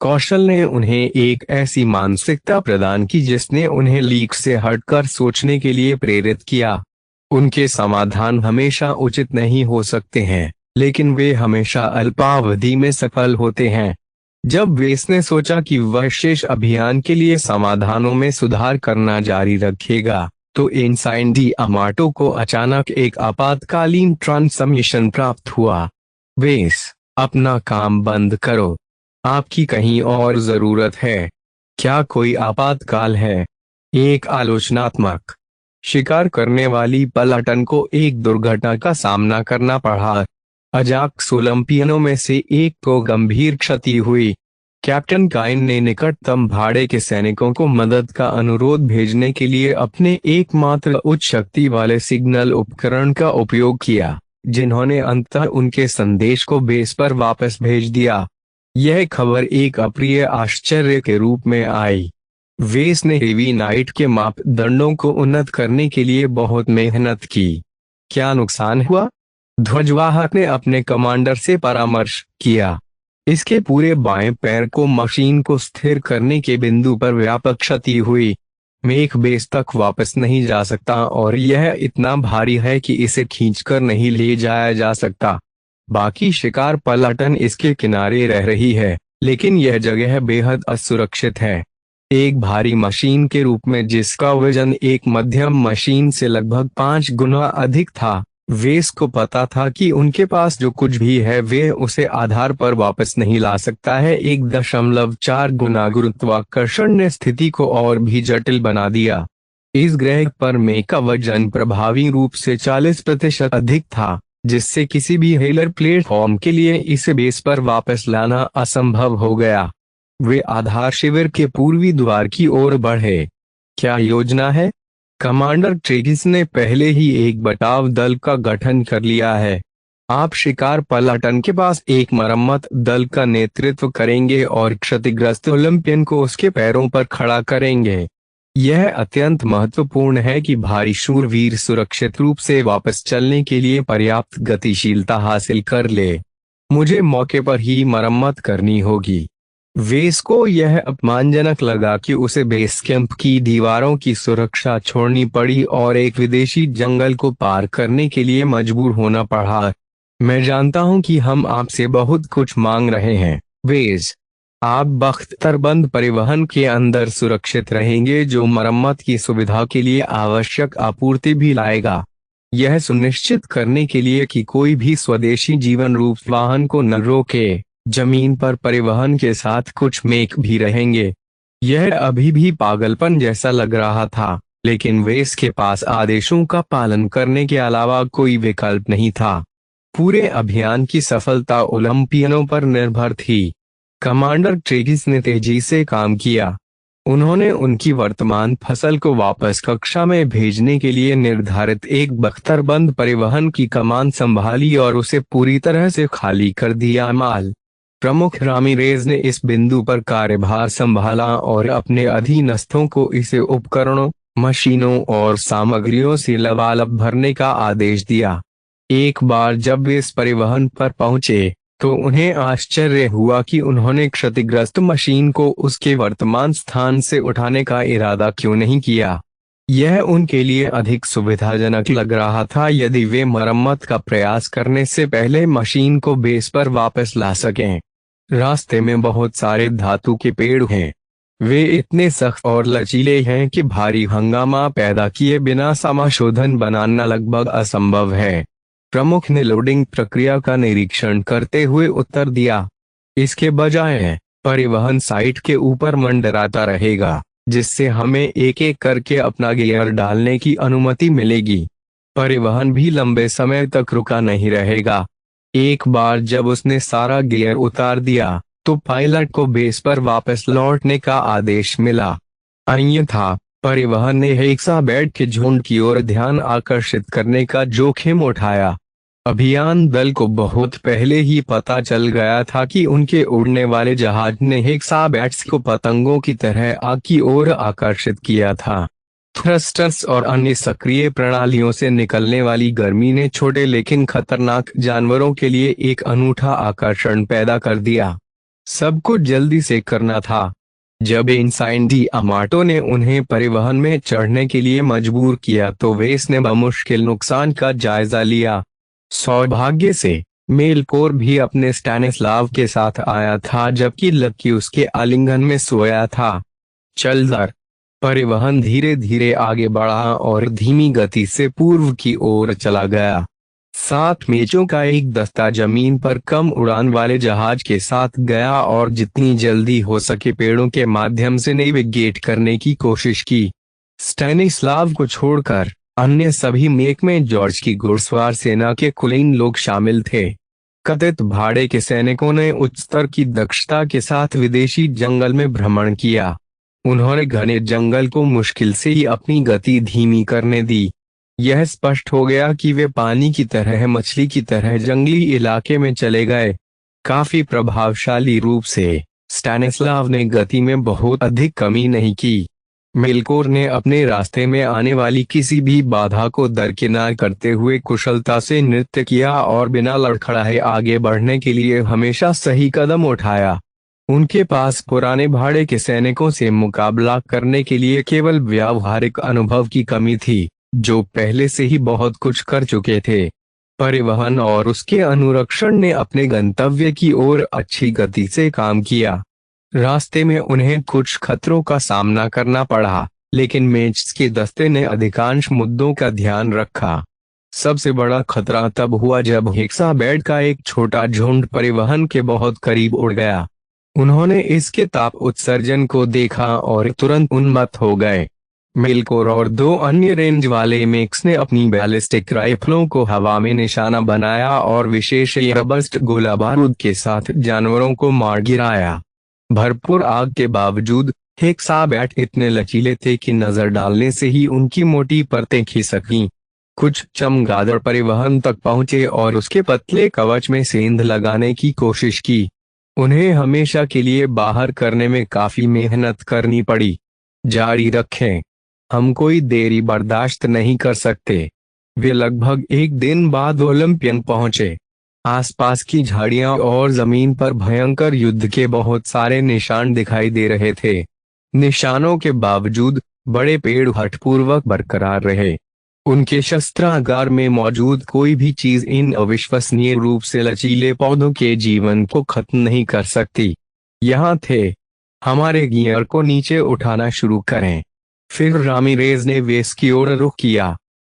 कौशल ने उन्हें एक ऐसी मानसिकता प्रदान की जिसने उन्हें लीक से हटकर सोचने के लिए प्रेरित किया। उनके समाधान हमेशा उचित नहीं हो सकते हैं, लेकिन वे हमेशा अल्पावधि में सफल होते हैं। जब वेस ने सोचा कि वह शेष अभियान के लिए समाधानों में सुधार करना जारी रखेगा, तो इनसाइन डी अमाटो को अचानक एक आपातकालीन ट्रांसमिशन प्राप्त हुआ। वेस, अपना काम बंद करो। आपकी कहीं और जरूरत है। क्या कोई आपातकाल है? एक आलोचनात्मक शिकार करने वाली पलाटन को एक दुर्घटना का सामना करना पड़ा। अजाक्स ओलंपियनों में से एक को गंभीर क्षति हुई। कैप्टन काइन ने निकटतम भाड़े के सैनिकों को मदद का अनुरोध भेजने के लिए अपने एकमात्र उच्च शक्ति वाले सिग्नल उपकरण का उपयोग किया, जिन्होंने अंततः उनके संदेश को बेस पर वापस भेज दिया। यह खबर एक अप्रिय आश्चर्य के रूप में आई। वेस ने हेवी नाइट के मापदंडों को उन्नत करने के लिए बहुत मेहनत की। क्या नुकसान हुआ? ध्वजवाहक ने अपने कमांडर से परामर्श किया। इसके पूरे बाएं पैर को मशीन को स्थिर करने के बिंदु पर व्यापक क्षति हुई। मेक बेस तक वापस नहीं जा सकता और यह इतना भारी है कि इसे खींचकर नहीं ले जाया जा सकता। बाकी शिकार पलाटन इसके किनारे रह रही है, लेकिन यह जगह बेहद असुरक्षित है। एक भारी मशीन के रूप में जिसका वजन एक मध्यम मशीन से लगभग 5 गुना अधिक था, वेस को पता था कि उनके पास जो कुछ भी है वे उसे आधार पर वापस नहीं ला सकता है। 1.4 गुना गुरुत्वाकर्षण ने स्थिति को और भी जटिल बना दिया। इस ग्रह पर मे का वजन प्रभावी रूप से 40% अधिक था, जिससे किसी भी हेलर प्लेटफॉर्म के लिए इसे बेस पर वापस लाना असंभव हो गया। वे आधार शिविर के पूर्वी द्वार की ओर बढ़े। क्या योजना है? कमांडर ट्रेगिस ने पहले ही एक बटाव दल का गठन कर लिया है। आप शिकार पलाटन के पास एक मरम्मत दल का नेतृत्व करेंगे और क्षतिग्रस्त ओलंपियन को उसके पैरों पर खड़ा करेंगे। यह अत्यंत महत्वपूर्ण है कि भारी शूरवीर सुरक्षित रूप से वापस चलने के लिए पर्याप्त गतिशीलता हासिल कर ले। मुझे मौके पर ही मरम्मत करनी होगी। वेस को यह अपमानजनक लगा कि उसे बेस कैंप की दीवारों की सुरक्षा छोड़नी पड़ी और एक विदेशी जंगल को पार करने के लिए मजबूर होना पड़ा। मैं जानता हूं कि हम आपसे बहुत कुछ मांग रहे हैं, वेस। आप बख्तरबंद परिवहन के अंदर सुरक्षित रहेंगे, जो मरम्मत की सुविधा के लिए आवश्यक आपूर्ति भी लाएगा। यह सुनिश्चित करने के लिए कि कोई भी स्वदेशी जीवन रूप वाहन को न रोके, जमीन पर परिवहन के साथ कुछ मेक भी रहेंगे। यह अभी भी पागलपन जैसा लग रहा था, लेकिन वेस के पास आदेशों का पालन करने के अलावा कोई विकल्प नहीं था। पूरे अभियान की सफलता ओलंपियनों पर निर्भर थी। कमांडर ट्रेगिस ने तेजी से काम किया। उन्होंने उनकी वर्तमान फसल को वापस कक्षा में भेजने के लिए निर्धारित एक बख्तरबंद परिवहन की कमान संभाली और उसे पूरी तरह से खाली कर दिया। माल प्रमुख रामिरेज ने इस बिंदु पर कार्यभार संभाला और अपने अधीनस्थों को इसे उपकरणों, मशीनों और सामग्रियों से लबालब भरने का आदेश दिया। एक बार जब वे इस परिवहन पर पहुंचे, तो उन्हें आश्चर्य हुआ कि उन्होंने क्षतिग्रस्त मशीन को उसके वर्तमान स्थान से उठाने का इरादा क्यों नहीं किया। यह उनके लिए अधिक सुविधाजनक लग रहा था यदि वे मरम्मत का प्रयास करने से पहले मशीन को बेस पर वापस ला सकें। रास्ते में बहुत सारे धातु के पेड़ हैं। वे इतने सख्त और लचीले हैं कि भारी हंगामा पैदा किए बिना समाशोधन बनाना लगभग असंभव है। प्रमुख ने लोडिंग प्रक्रिया का निरीक्षण करते हुए उत्तर दिया, इसके बजाय परिवहन साइट के ऊपर मंडराता रहेगा, जिससे हमें एक एक करके अपना गियर डालने की अनुमति मिलेगी। परिवहन भी लंबे समय तक रुका नहीं रहेगा। एक बार जब उसने सारा गियर उतार दिया तो पायलट को बेस पर वापस लौटने का आदेश मिला, अन्यथा परिवहन ने हेक्साबैट के झुंड की ओर ध्यान आकर्षित करने का जोखिम उठाया। अभियान दल को बहुत पहले ही पता चल गया था कि उनके उड़ने वाले जहाज ने हेक्साबैट्स को पतंगों की तरह आग की ओर आकर्षित किया था। थ्रस्टर्स और अन्य सक्रिय प्रणालियों से निकलने वाली गर्मी ने छोटे लेकिन खतरनाक जानवरों के लिए एक अनूठा आकर्षण पैदा कर दिया। सब कुछ जल्दी से करना था। जब इनसाइन डी अमाटो ने उन्हें परिवहन में चढ़ने के लिए मजबूर किया तो वेस ने बमुश्किल नुकसान का जायजा लिया। सौभाग्य से मेलकोर भी अपने स्टैनिस्लाव के साथ आया था, जबकि लकी उसके आलिंगन में सोया था। चल दर परिवहन धीरे धीरे आगे बढ़ा और धीमी गति से पूर्व की ओर चला गया। 7 मेचों का एक दस्ता जमीन पर कम उड़ान वाले जहाज के साथ गया और जितनी जल्दी हो सके पेड़ों के माध्यम से नेविगेट करने की कोशिश की। स्टैनिस्लाव को छोड़कर अन्य सभी मेक में जॉर्ज की घुड़सवार सेना के कुलीन लोग शामिल थे। कथित भाड़े के सैनिकों ने उच्च स्तर की दक्षता के साथ विदेशी जंगल में भ्रमण किया। उन्होंने घने जंगल को मुश्किल से ही अपनी गति धीमी करने दी। यह स्पष्ट हो गया कि वे पानी की तरह मछली की तरह जंगली इलाके में चले गए। काफी प्रभावशाली रूप से स्टैनिस्लाव ने गति में बहुत अधिक कमी नहीं की। मेलकोर ने अपने रास्ते में आने वाली किसी भी बाधा को दरकिनार करते हुए कुशलता से नृत्य किया और बिना लड़खड़ाए आगे बढ़ने के लिए हमेशा सही कदम उठाया। उनके पास पुराने भाड़े के सैनिकों से मुकाबला करने के लिए केवल व्यावहारिक अनुभव की कमी थी, जो पहले से ही बहुत कुछ कर चुके थे। परिवहन और उसके अनुरक्षण ने अपने गंतव्य की ओर अच्छी गति से काम किया। रास्ते में उन्हें कुछ खतरों का सामना करना पड़ा, लेकिन मेच के दस्ते ने अधिकांश मुद्दों का ध्यान रखा। सबसे बड़ा खतरा तब हुआ जब हेक्साबैट का एक छोटा झुंड परिवहन के बहुत करीब उड़ गया। उन्होंने इसके ताप उत्सर्जन को देखा और तुरंत उन्मत्त हो गए। मेलकोर और 2 अन्य रेंज वाले मेक्स ने अपनी बैलिस्टिक राइफलों को हवा में निशाना बनाया और विशेष एयरबस्ट गोला बारूद के साथ जानवरों को मार गिराया। भरपूर आग के बावजूद हेक्साबैट इतने लचीले थे कि नजर डालने से ही उनकी मोटी परतें खिसकीं। कुछ चमगादड़ परिवहन तक पहुंचे और उसके पतले कवच में सेंध लगाने की कोशिश की। उन्हें हमेशा के लिए बाहर करने में काफी मेहनत करनी पड़ी। जारी रखें, हम कोई देरी बर्दाश्त नहीं कर सकते। वे लगभग 1 दिन बाद ओलंपियन पहुंचे। आसपास की झाड़ियां और जमीन पर भयंकर युद्ध के बहुत सारे निशान दिखाई दे रहे थे। निशानों के बावजूद बड़े पेड़ हठपूर्वक बरकरार रहे। उनके शस्त्रागार में मौजूद कोई भी चीज इन अविश्वसनीय रूप से लचीले पौधों के जीवन को खत्म नहीं कर सकती। यहाँ थे, हमारे गियर को नीचे उठाना शुरू करें। फिर रामिरेज ने वेस की ओर रुख किया।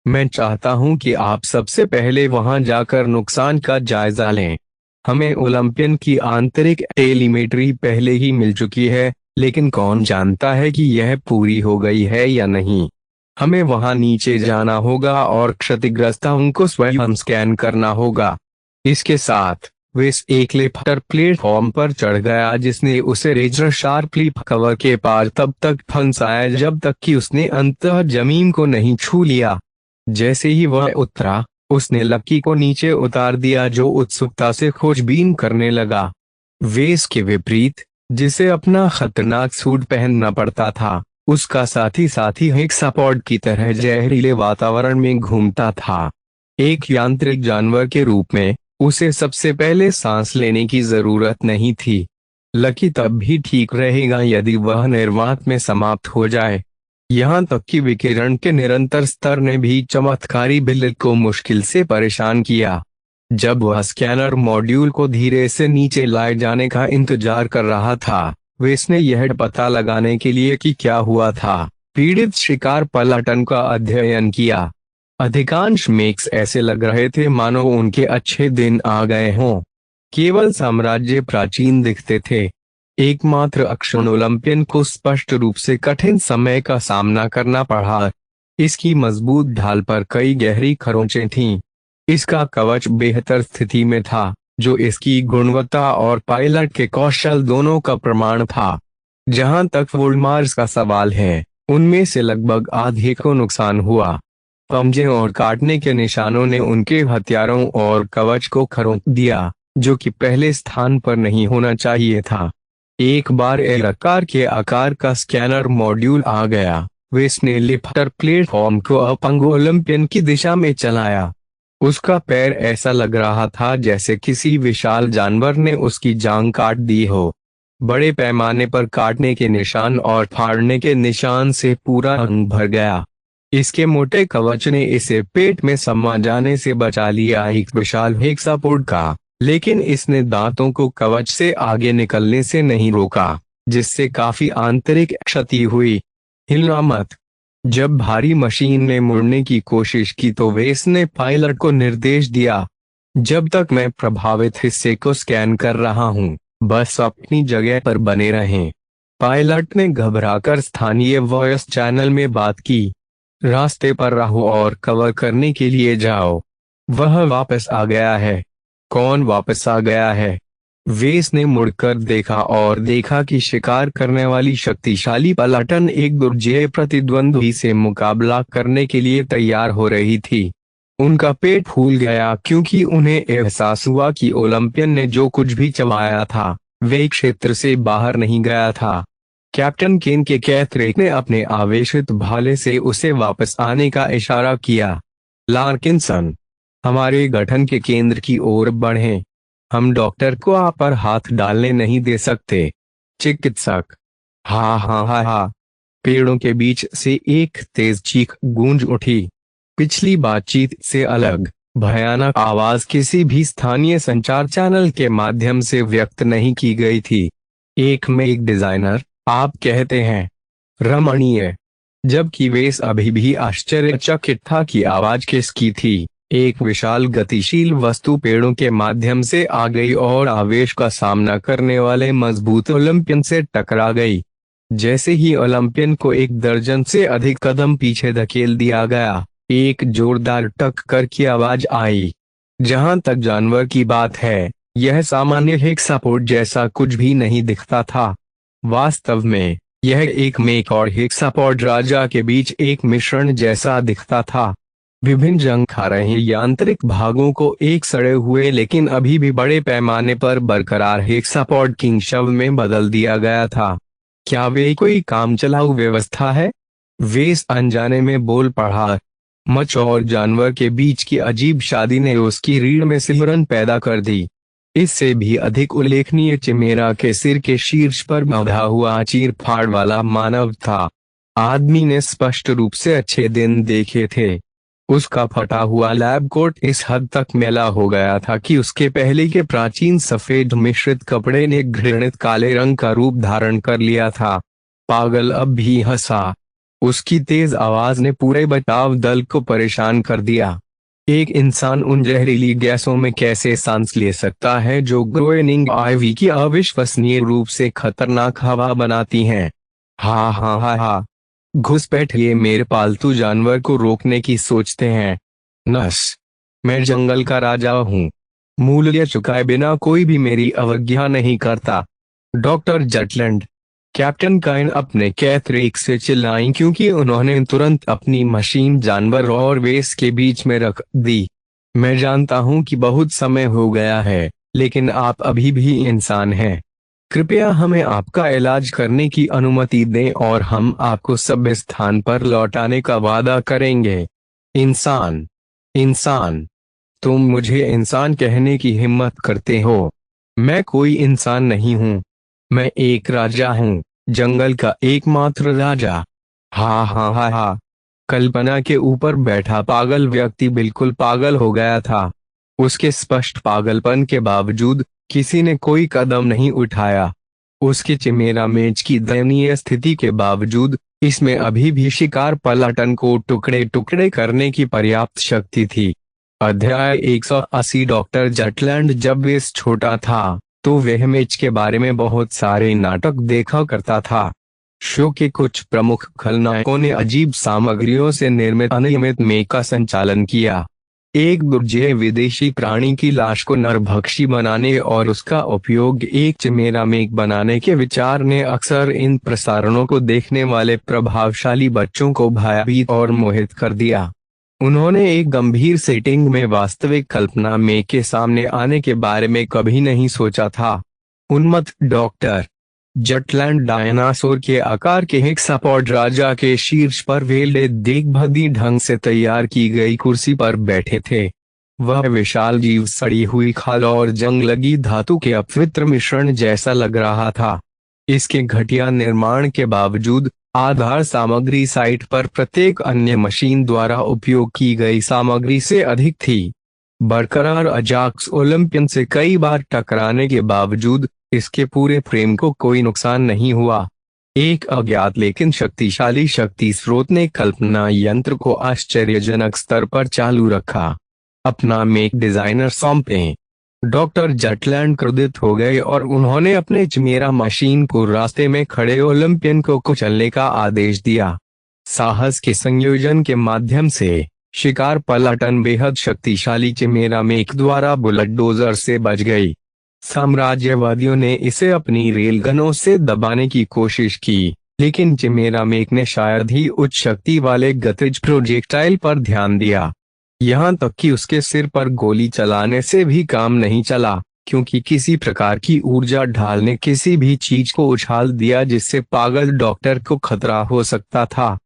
मैं चाहता हूं कि आप सबसे पहले वहां जाकर नुकसान का जायजा लें। हमें ओलंपियन की आंतरिक टेलीमेट्री पहले ही मिल चुकी है, लेकिन कौन जानता है कि यह पूरी हो गई है या नहीं। हमें वहां नीचे जाना होगा और क्षतिग्रस्तों को स्वयं स्कैन करना होगा। इसके साथ वेस एक लिफ्टर प्लेटफॉर्म पर चढ़ गया, जिसने उसे रेजर शार्पली कवर के पार तब तक फंसाया जब तक कि उसने अंततः जमीन को नहीं छू लिया। जैसे ही वह उतरा, उसने लकी को नीचे उतार दिया, जो उत्सुकता से खोजबीन करने लगा। वेस के विपरीत, जिसे अपना खतरनाक सूट पहनना पड़ता था, उसका साथी हेक्सापॉड की तरह जहरीले वातावरण में घूमता था। एक यांत्रिक जानवर के रूप में उसे सबसे पहले सांस लेने की जरूरत नहीं थी। लकी तब भी ठीक रहेगा यदि वह निर्वात में समाप्त हो जाए। यहाँ तक कि विकिरण के निरंतर स्तर ने भी चमत्कारी बिल को मुश्किल से परेशान किया। जब वह स्कैनर मॉड्यूल को धीरे से नीचे लाए जाने का इंतजार कर रहा था, वेस ने यह पता लगाने के लिए कि क्या हुआ था, पीड़ित शिकार पलाटन का अध्ययन किया। अधिकांश मेक्स ऐसे लग रहे थे मानो उनके अच्छे दिन आ गए हों। केवल साम्राज्य प्राचीन दिखते थे। एकमात्र अक्षुण ओलंपियन को स्पष्ट रूप से कठिन समय का सामना करना पड़ा। इसकी मजबूत ढाल पर कई गहरी खरोंचें थीं। इसका कवच बेहतर स्थिति में था, जो इसकी गुणवत्ता और पायलट के कौशल दोनों का प्रमाण था। जहां तक वोल्मार्स का सवाल है, उनमें से लगभग आधे को नुकसान हुआ। पंजे और काटने के निशानों ने उनके हथियारों और कवच को खरोंच दिया, जो कि पहले स्थान पर नहीं होना चाहिए था। एक बार एयर के आकार का स्कैनर मॉड्यूल आ गया, वेस ने लिफ्टर प्लेटफॉर्म को अपंग ओलंपियन की दिशा में चलाया। उसका पैर ऐसा लग रहा था जैसे किसी विशाल जानवर ने उसकी जांग काट दी हो। बड़े पैमाने पर काटने के निशान और फाड़ने के निशान से पूरा अंग भर गया। इसके मोटे कवच ने इसे पेट में समा जाने से बचा लिया, एक विशाल हेक्सापोड का, लेकिन इसने दांतों को कवच से आगे निकलने से नहीं रोका, जिससे काफी आंतरिक क्षति हुई। हिलना मत। जब भारी मशीन ने मुड़ने की कोशिश की तो वेस ने पायलट को निर्देश दिया, जब तक मैं प्रभावित हिस्से को स्कैन कर रहा हूं, बस अपनी जगह पर बने रहें। पायलट ने घबराकर स्थानीय वॉयस चैनल में बात की, रास्ते पर रहो और कवर करने के लिए जाओ। वह वापस आ गया है। कौन वापस आ गया है? वेस ने मुड़कर देखा और देखा कि शिकार करने वाली शक्तिशाली पलाटन एक दुर्जेय प्रतिद्वंद्वी से मुकाबला करने के लिए तैयार हो रही थी। उनका पेट फूल गया क्योंकि उन्हें एहसास हुआ कि ओलंपियन ने जो कुछ भी चबाया था, वे क्षेत्र से बाहर नहीं गया था। कैप्टन केन के कैथरेक ने अपने आवेशित भाले से उसे वापस आने का इशारा किया। लार्किंसन, हमारे गठन के केंद्र की ओर बढ़ें। हम डॉक्टर को आप पर हाथ डालने नहीं दे सकते। चिकित्सक, हा हा हा हा। पेड़ों के बीच से एक तेज चीख गूंज उठी। पिछली बातचीत से अलग, भयानक आवाज किसी भी स्थानीय संचार चैनल के माध्यम से व्यक्त नहीं की गई थी। एक डिजाइनर, आप कहते हैं, रमणीय। जबकि वेस अभी भी आश्चर्यचकित था कि आवाज किसकी थी। एक विशाल गतिशील वस्तु पेड़ों के माध्यम से आ गई और आवेश का सामना करने वाले मजबूत ओलंपियन से टकरा गई। जैसे ही ओलंपियन को एक दर्जन से अधिक कदम पीछे धकेल दिया गया, एक जोरदार टक्कर की आवाज आई। जहां तक जानवर की बात है, यह सामान्य हेक्सापोड जैसा कुछ भी नहीं दिखता था। वास्तव में यह एक मेक और हेक्सापोड राजा के बीच एक मिश्रण जैसा दिखता था। विभिन्न जंग खा रहे यांत्रिक भागों को एक सड़े हुए लेकिन अभी भी बड़े पैमाने पर बरकरार हेक्सापोड किंग शव में बदल दिया गया था। क्या वे कोई काम चलाऊ व्यवस्था है? वेस अनजाने में बोल पड़ा। मच और जानवर के बीच की अजीब शादी ने उसकी रीढ़ में सिहरन पैदा कर दी। इससे भी अधिक उल्लेखनीय चिमेरा के सिर के शीर्ष पर बंधा हुआ चीर फाड़ वाला मानव था। आदमी ने स्पष्ट रूप से अच्छे दिन देखे थे। उसका फटा हुआ लैब कोट इस हद तक मैला हो गया था कि उसके पहले के प्राचीन सफेद मिश्रित कपड़े ने घृणित काले रंग का रूप धारण कर लिया था। पागल अब भी हंसा। उसकी तेज आवाज ने पूरे बचाव दल को परेशान कर दिया। एक इंसान उन जहरीली गैसों में कैसे सांस ले सकता है जो ग्रोएनिंग आईवी की अविश्वसनीय रूप से खतरनाक हवा बनाती हैं? हा हा हा हा। घुसपैठ, ये मेरे पालतू जानवर को रोकने की सोचते हैं। नस, मैं जंगल का राजा हूँ। मूल्य चुकाए बिना कोई भी मेरी अवज्ञा नहीं करता। डॉक्टर जटलैंड, कैप्टन काइन अपने कैथरेक से चिल्लाई क्योंकि उन्होंने तुरंत अपनी मशीन जानवर और वेस के बीच में रख दी। मैं जानता हूं कि बहुत समय हो गया है, लेकिन आप अभी भी इंसान हैं। कृपया हमें आपका इलाज करने की अनुमति दें और हम आपको सभ्य स्थान पर लौटाने का वादा करेंगे। इंसान, इंसान। तुम मुझे इंसान कहने की हिम्मत करते हो? मैं कोई इंसान नहीं हूँ। मैं एक राजा हूँ, जंगल का एकमात्र राजा। हा हा हा हा। कल्पना के ऊपर बैठा पागल व्यक्ति बिल्कुल पागल हो गया था। उसके स्पष्ट पागलपन के बावजूद किसी ने कोई कदम नहीं उठाया। उसके चिमेरा मेज की दयनीय स्थिति के बावजूद इसमें अभी भी शिकार पलाटन को टुकड़े टुकड़े करने की पर्याप्त शक्ति थी। अध्याय 180। डॉक्टर जटलैंड जब वेस छोटा था तो वह मेज के बारे में बहुत सारे नाटक देखा करता था। शो के कुछ प्रमुख खलनायकों ने अजीब सामग्रियों से निर्मित अनियमित मेक का संचालन किया। एक दुर्जेय विदेशी प्राणी की लाश को नरभक्षी बनाने और उसका उपयोग एक चिमेरा मेक बनाने के विचार ने अक्सर इन प्रसारणों को देखने वाले प्रभावशाली बच्चों को भयभीत और मोहित कर दिया। उन्होंने एक गंभीर सेटिंग में वास्तविक कल्पना मेक के सामने आने के बारे में कभी नहीं सोचा था। उन्मत्त डॉक्टर जटलैंड डायनासोर के आकार के हेक्सापॉड राजा के शीर्ष पर वेल्डे देखभदी ढंग से तैयार की गई कुर्सी पर बैठे थे। वह विशाल जीव सड़ी हुई खाल और जंग लगी धातु के अपवित्र मिश्रण जैसा लग रहा था। इसके घटिया निर्माण के बावजूद आधार सामग्री साइट पर प्रत्येक अन्य मशीन द्वारा उपयोग की गई सामग्री से अधिक थी। बरकरार अजाक्स ओलंपियन से कई बार टकराने के बावजूद इसके पूरे फ्रेम को कोई नुकसान नहीं हुआ। एक अज्ञात लेकिन शक्तिशाली शक्ति स्रोत ने कल्पना यंत्र को आश्चर्यजनक स्तर पर चालू रखा। अपना मेक डिजाइनर सौंपे। डॉक्टर जटलैंड क्रोधित हो गए और उन्होंने अपने चिमेरा मशीन को रास्ते में खड़े ओलंपियन को कुचलने का आदेश दिया। साहस के संयोजन के माध्यम से शिकार पलाटन बेहद शक्तिशाली चिमेरा मेक द्वारा बुलडोजर से बच गई। साम्राज्यवादियों ने इसे अपनी रेलगनों से दबाने की कोशिश की, लेकिन चिमेरा मेक ने शायद ही उच्च शक्ति वाले गतिज प्रोजेक्टाइल पर ध्यान दिया। यहाँ तक कि उसके सिर पर गोली चलाने से भी काम नहीं चला, क्योंकि किसी प्रकार की ऊर्जा ढाल ने किसी भी चीज को उछाल दिया जिससे पागल डॉक्टर को खतरा हो सकता था।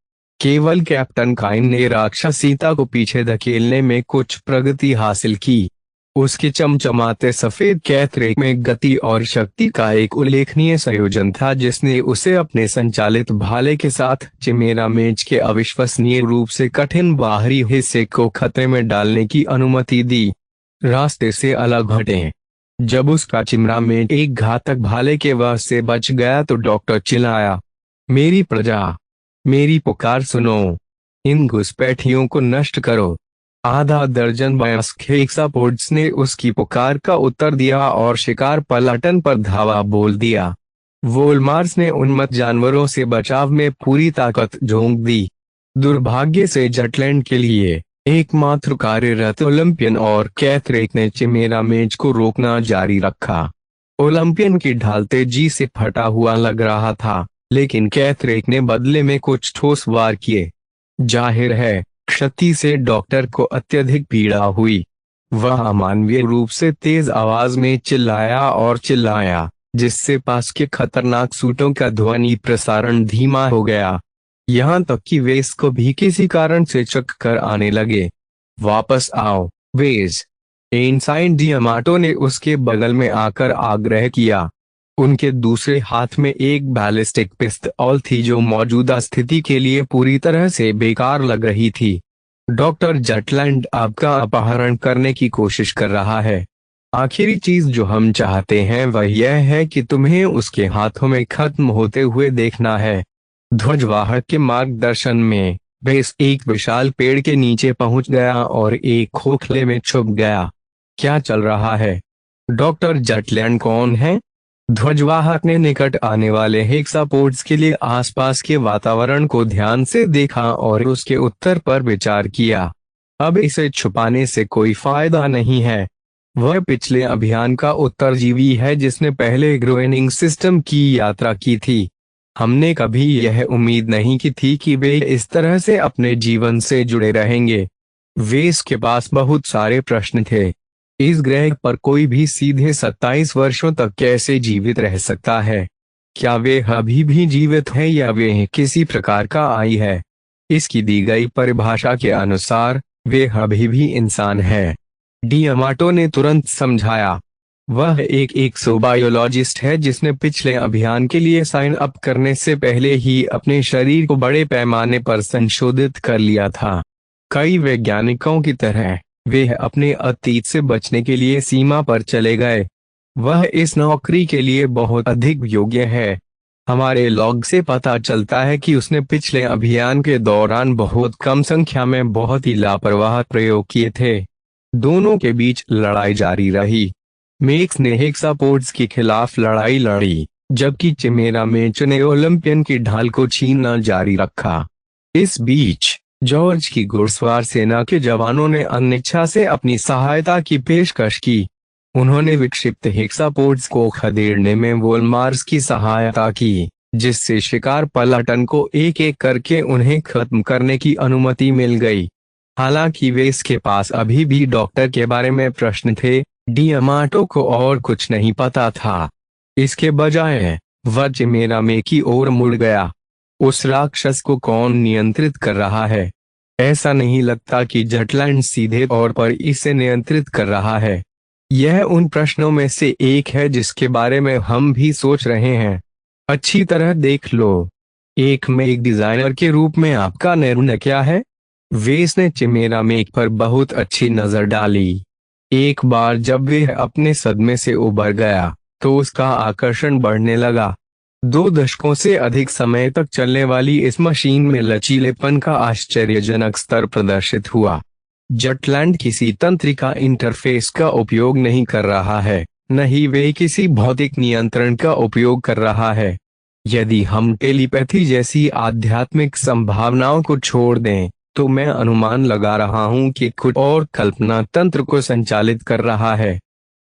केवल कैप्टन काइन ने राक्षसीता को पीछे धकेलने में कुछ प्रगति हासिल की। उसके चमचमाते सफेद कैथरेक में गति और शक्ति का एक उल्लेखनीय संयोजन था जिसने उसे अपने संचालित भाले के साथ चिमेरा मेज के अविश्वसनीय रूप से कठिन बाहरी हिस्से को खतरे में डालने की अनुमति दी। रास्ते से अलग हटें। जब उसका चिमरा मेज एक घातक भाले के वश से बच गया तो डॉक्टर चिल्लाया, मेरी प्रजा, मेरी पुकार सुनो, इन घुसपैठियों को नष्ट करो। आधा दर्जन वयस्क हेक्सापोड्स ने उसकी पुकार का उत्तर दिया और शिकार पलाटन पर धावा बोल दिया। वोल्मार्स ने उन्मत्त जानवरों से बचाव में पूरी ताकत झोंक दी। दुर्भाग्य से जटलैंड के लिए एकमात्र कार्यरत ओलंपियन और कैथरेक ने चिमेरा मेज को रोकना जारी रखा। ओलंपियन की ढाल तेजी से फटा हुआ लग रहा था, लेकिन कैथरेक ने बदले में कुछ ठोस वार किए। जाहिर है क्षति से डॉक्टर को अत्यधिक पीड़ा हुई। वह अमानवीय रूप से तेज आवाज में चिल्लाया, जिससे पास के खतरनाक सूटों का ध्वनि प्रसारण धीमा हो गया। यहाँ तक कि वेस को भी किसी कारण से चक्कर आने लगे। वापस आओ वेस, एनसाइन डियामाटो ने उसके बगल में आकर आग्रह किया। उनके दूसरे हाथ में एक बैलिस्टिक पिस्तौल थी जो मौजूदा स्थिति के लिए पूरी तरह से बेकार लग रही थी। डॉक्टर जटलैंड आपका अपहरण करने की कोशिश कर रहा है। आखिरी चीज जो हम चाहते हैं वह यह है कि तुम्हें उसके हाथों में खत्म होते हुए देखना है। ध्वजवाहक के मार्गदर्शन में बेस एक विशाल पेड़ के नीचे पहुंच गया और एक खोखले में छुप गया। क्या चल रहा है? डॉक्टर जटलैंड कौन है? ध्वजवाहक ने निकट आने वाले हेक्सापोड्स के लिए आसपास के वातावरण को ध्यान से देखा और उसके उत्तर पर विचार किया। अब इसे छुपाने से कोई फायदा नहीं है। वह पिछले अभियान का उत्तरजीवी है जिसने पहले ग्रोएनिंग सिस्टम की यात्रा की थी। हमने कभी यह उम्मीद नहीं की थी कि वे इस तरह से अपने जीवन से जुड़े रहेंगे। वेस के पास बहुत सारे प्रश्न थे। इस ग्रह पर कोई भी सीधे 27 वर्षों तक कैसे जीवित रह सकता है? क्या वे अभी भी जीवित है या वे किसी प्रकार का आई है? इसकी दी गई परिभाषा के अनुसार वे अभी भी इंसान है। डियामाटो ने तुरंत समझाया। वह एक एक्सोबायोलॉजिस्ट है जिसने पिछले अभियान के लिए साइन अप करने से पहले ही अपने शरीर को बड़े पैमाने पर संशोधित कर लिया था। कई वैज्ञानिकों की तरह वे अपने अतीत से बचने के लिए सीमा पर चले गए। वह इस नौकरी के लिए बहुत अधिक योग्य है। हमारे लॉग से पता चलता है कि उसने पिछले अभियान के दौरान बहुत कम संख्या में बहुत ही लापरवाह प्रयोग किए थे। दोनों के बीच लड़ाई जारी रही। मेक्स ने हेक्सापोड्स के खिलाफ लड़ाई लड़ी, जबकि चिमेरा मेच ने ओलंपियन की ढाल को छीनना जारी रखा। इस बीच जॉर्ज की घुड़सवार सेना के जवानों ने अनिच्छा से अपनी सहायता की पेशकश की। उन्होंने विक्षिप्त हेक्सापोड्स को खदेड़ने में वोल्मार्स की सहायता की, जिससे शिकार पलाटन को एक एक करके उन्हें खत्म करने की अनुमति मिल गई। हालांकि वे इसके पास अभी भी डॉक्टर के बारे में प्रश्न थे। डियामाटो को और कुछ नहीं पता था। इसके बजाय वह चिमेरा में की ओर मुड़ गया। उस राक्षस को कौन नियंत्रित कर रहा है? ऐसा नहीं लगता कि जटलैंड सीधे तौर पर इसे नियंत्रित कर रहा है। यह उन प्रश्नों में से एक है जिसके बारे में हम भी सोच रहे हैं। अच्छी तरह देख लो। एक मेक डिजाइनर के रूप में आपका निर्णय क्या है? वेस ने चिमेरा मेक पर बहुत अच्छी नजर डाली। एक बार जब वह अपने सदमे से उबर गया तो उसका आकर्षण बढ़ने लगा। 2 दशकों से अधिक समय तक चलने वाली इस मशीन में लचीलेपन का आश्चर्यजनक स्तर प्रदर्शित हुआ। जटलैंड किसी तंत्रिका इंटरफेस का उपयोग नहीं कर रहा है, न ही वे किसी भौतिक नियंत्रण का उपयोग कर रहा है। यदि हम टेलीपैथी जैसी आध्यात्मिक संभावनाओं को छोड़ दें, तो मैं अनुमान लगा रहा हूं कि कुछ और कल्पना तंत्र को संचालित कर रहा है।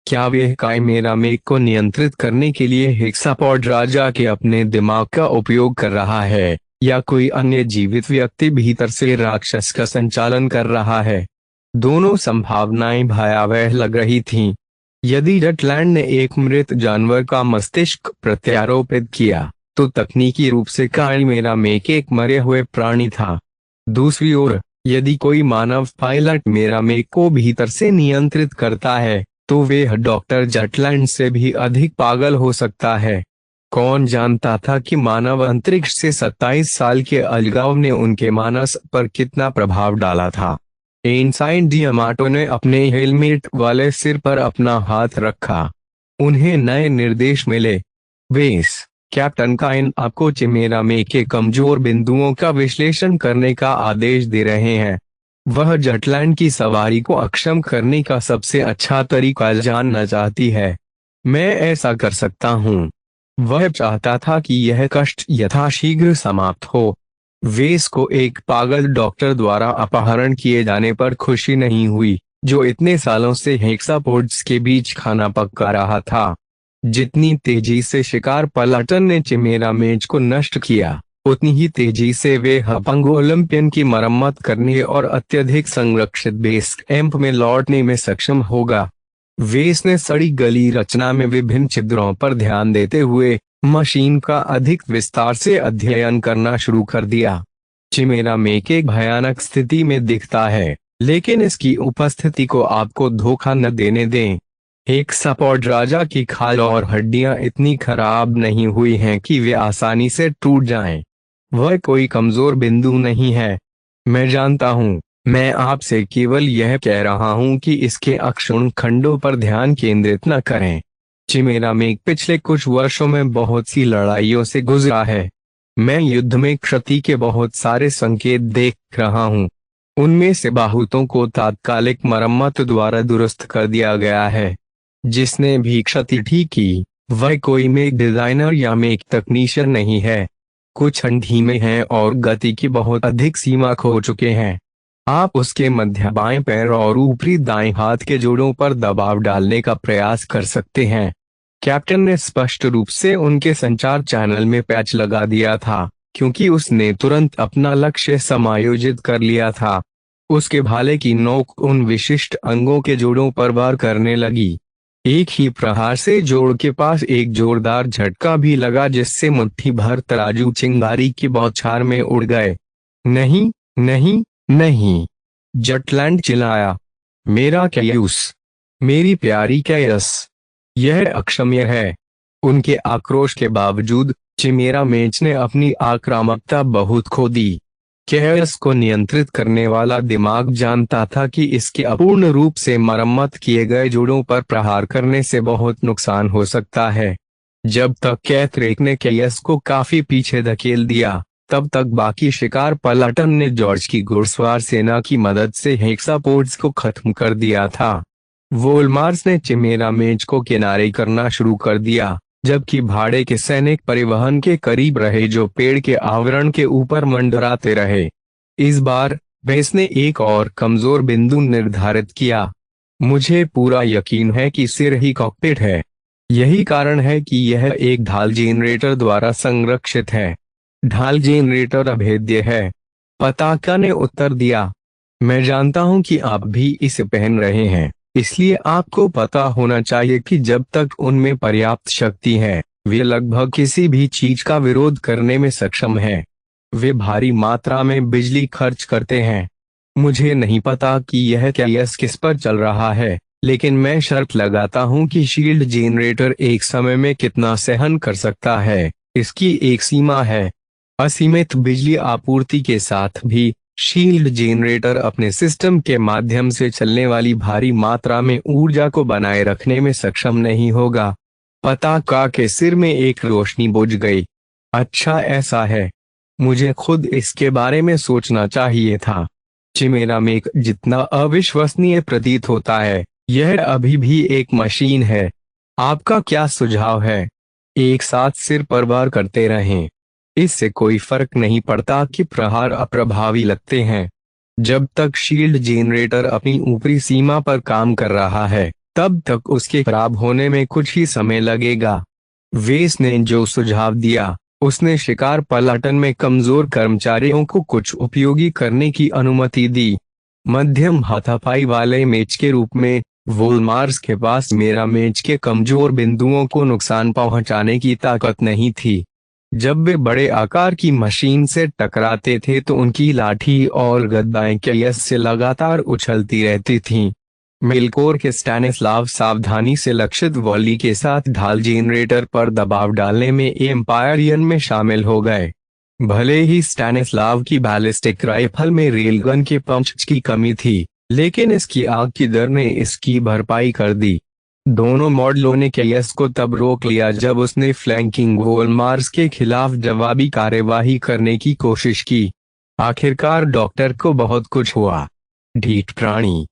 क्या वह काइमेरा मेक को नियंत्रित करने के लिए हेक्सापॉड राजा के अपने दिमाग का उपयोग कर रहा है, या कोई अन्य जीवित व्यक्ति भीतर से राक्षस का संचालन कर रहा है? दोनों संभावनाएं भयावह लग रही थीं। यदि जटलैंड ने एक मृत जानवर का मस्तिष्क प्रत्यारोपित किया, तो तकनीकी रूप से काइमेरा मेक एक मरे हुए प्राणी था। दूसरी ओर, यदि कोई मानव पायलट मेरा मेक को भीतर से नियंत्रित करता है, तो वे डॉक्टर जटलैंड से भी अधिक पागल हो सकता है। कौन जानता था कि मानव अंतरिक्ष से 27 साल के अलगाव ने उनके मानस पर कितना प्रभाव डाला था। एनसाइन डियामाटो ने अपने हेलमेट वाले सिर पर अपना हाथ रखा। उन्हें नए निर्देश मिले। वेस, कैप्टन काइन आपको चिमेरा में के कमजोर बिंदुओं का विश्लेषण करने का आदेश दे रहे हैं। वह जटलैंड की सवारी को अक्षम करने का सबसे अच्छा तरीका जानना चाहती है। मैं ऐसा कर सकता हूँ। वह चाहता था कि यह कष्ट यथाशीघ्र समाप्त हो। वेस को एक पागल डॉक्टर द्वारा अपहरण किए जाने पर खुशी नहीं हुई, जो इतने सालों से हेक्सापोड्स के बीच खाना पका रहा था। जितनी तेजी से शिकार पलाटन ने चिमेरा मेज को नष्ट किया, उतनी ही तेजी से वे अपंग ओलंपियन की मरम्मत करने और अत्यधिक संरक्षित बेस कैंप में लौटने में सक्षम होगा। वेस ने सड़ी गली रचना में विभिन्न छिद्रों पर ध्यान देते हुए मशीन का अधिक विस्तार से अध्ययन करना शुरू कर दिया। चिमेरा मेक एक भयानक स्थिति में दिखता है, लेकिन इसकी उपस्थिति को आपको धोखा न देने दें। हेक्सापॉड राजा की खाल और हड्डियां इतनी खराब नहीं हुई हैं कि वे आसानी से टूट जाएं। वह कोई कमजोर बिंदु नहीं है। मैं जानता हूँ। मैं आपसे केवल यह कह रहा हूँ कि इसके अक्षुण्ण खंडों पर ध्यान केंद्रित न करें। चिमेरा मेक पिछले कुछ वर्षों में बहुत सी लड़ाइयों से गुजरा है। मैं युद्ध में क्षति के बहुत सारे संकेत देख रहा हूँ। उनमें से बहुतों को तात्कालिक मरम्मत द्वारा दुरुस्त कर दिया गया है। जिसने भी क्षति ठीक की, वह कोई मेक डिजाइनर या मेक तकनीशियन नहीं है। कुछ धीमे हैं और गति की बहुत अधिक सीमा खो चुके हैं। आप उसके मध्य बाएं पैर और ऊपरी दाएं हाथ के जोड़ों पर दबाव डालने का प्रयास कर सकते हैं। कैप्टन ने स्पष्ट रूप से उनके संचार चैनल में पैच लगा दिया था, क्योंकि उसने तुरंत अपना लक्ष्य समायोजित कर लिया था। उसके भाले की नोक उन विशिष्ट अंगों के जोड़ों पर वार करने लगी। एक ही प्रहार से जोड़ के पास एक जोरदार झटका भी लगा, जिससे मुट्ठी भर तराजू चिंगारी की बौछार में उड़ गए। नहीं नहीं नहीं, जटलैंड चिल्लाया। मेरा कैयूस, मेरी प्यारी कैयस, यह अक्षम्य है। उनके आक्रोश के बावजूद चिमेरा मेच ने अपनी आक्रामकता बहुत खो दी। कैयस को नियंत्रित करने वाला दिमाग जानता था कि इसके अपूर्ण रूप से मरम्मत किए गए जोड़ों पर प्रहार करने से बहुत नुकसान हो सकता है। जब तक कैथरेक ने कैयस को काफी पीछे धकेल दिया, तब तक बाकी शिकार पलटन ने जॉर्ज की घुड़सवार सेना की मदद से हेक्सापोड्स को खत्म कर दिया था। वोल्मार्स ने चिमेरा मेज को किनारे करना शुरू कर दिया, जबकि भाड़े के सैनिक परिवहन के करीब रहे जो पेड़ के आवरण के ऊपर मंडराते रहे। इस बार बेस ने एक और कमजोर बिंदु निर्धारित किया। मुझे पूरा यकीन है कि सिर ही कॉकपिट है। यही कारण है कि यह एक ढाल जनरेटर द्वारा संरक्षित है। ढाल जनरेटर अभेद्य है, पताका ने उत्तर दिया। मैं जानता हूं कि आप भी इसे पहन रहे हैं, इसलिए आपको पता होना चाहिए कि जब तक उनमें पर्याप्त शक्ति है, वे लगभग किसी भी चीज का विरोध करने में सक्षम हैं। वे भारी मात्रा में बिजली खर्च करते हैं। मुझे नहीं पता कि यह कैयस किस पर चल रहा है, लेकिन मैं शर्त लगाता हूं कि शील्ड जनरेटर एक समय में कितना सहन कर सकता है, इसकी एक सीमा है। असीमित बिजली आपूर्ति के साथ भी शील्ड जनरेटर अपने सिस्टम के माध्यम से चलने वाली भारी मात्रा में ऊर्जा को बनाए रखने में सक्षम नहीं होगा। पताका के सिर में एक रोशनी बुझ गई। अच्छा ऐसा है, मुझे खुद इसके बारे में सोचना चाहिए था। चिमेरा मेक जितना अविश्वसनीय प्रतीत होता है, यह अभी भी एक मशीन है। आपका क्या सुझाव है? एक साथ सिर पर वार करते रहें। इससे कोई फर्क नहीं पड़ता कि प्रहार अप्रभावी लगते हैं। जब तक शील्ड जनरेटर अपनी ऊपरी सीमा पर काम कर रहा है, तब तक उसके खराब होने में कुछ ही समय लगेगा। वेस ने जो सुझाव दिया, उसने शिकार पलाटन में कमजोर कर्मचारियों को कुछ उपयोगी करने की अनुमति दी। मध्यम हाथापाई वाले मेच के रूप में वोल्मार्स के पास मेरा मेच के कमजोर बिंदुओं को नुकसान पहुंचाने की ताकत नहीं थी। जब वे बड़े आकार की मशीन से टकराते थे तो उनकी लाठी और गद्दाएं कैयस से लगातार उछलती रहती थीं। मेलकोर के स्टैनिस्लाव सावधानी से लक्षित वॉली के साथ ढाल जनरेटर पर दबाव डालने में एम्पायरियन में शामिल हो गए। भले ही स्टैनिस्लाव की बैलिस्टिक राइफल में रेलगन के पंच की कमी थी, लेकिन इसकी आग की दर ने इसकी भरपाई कर दी। दोनों मॉडलों ने कैयस को तब रोक लिया जब उसने फ्लैंकिंग वोल्मार्स के खिलाफ जवाबी कार्यवाही करने की कोशिश की। आखिरकार डॉक्टर को बहुत कुछ हुआ। ढीठ प्राणी,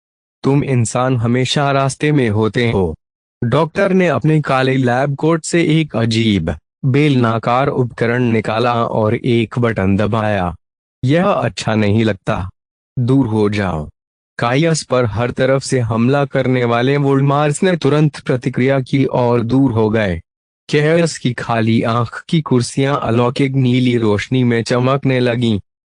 तुम इंसान हमेशा रास्ते में होते हो। डॉक्टर ने अपने काले लैब कोट से एक अजीब बेलनाकार उपकरण निकाला और एक बटन दबाया। यह अच्छा नहीं लगता, दूर हो जाओ। कायस पर हर तरफ से हमला करने वाले वोल्मार्स ने तुरंत प्रतिक्रिया की और दूर हो गए। कैयस की खाली आंख की कुर्सियां अलौकिक नीली रोशनी में चमकने लगीं।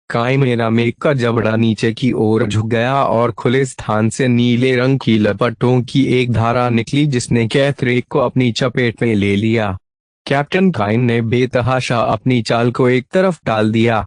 काइमेरा मेक का जबड़ा नीचे की ओर झुक गया और खुले स्थान से नीले रंग की लपटों की एक धारा निकली जिसने कैथरेक को अपनी चपेट में ले लिया। कैप्टन काइन ने बेतहाशा अपनी चाल को एक तरफ टाल दिया।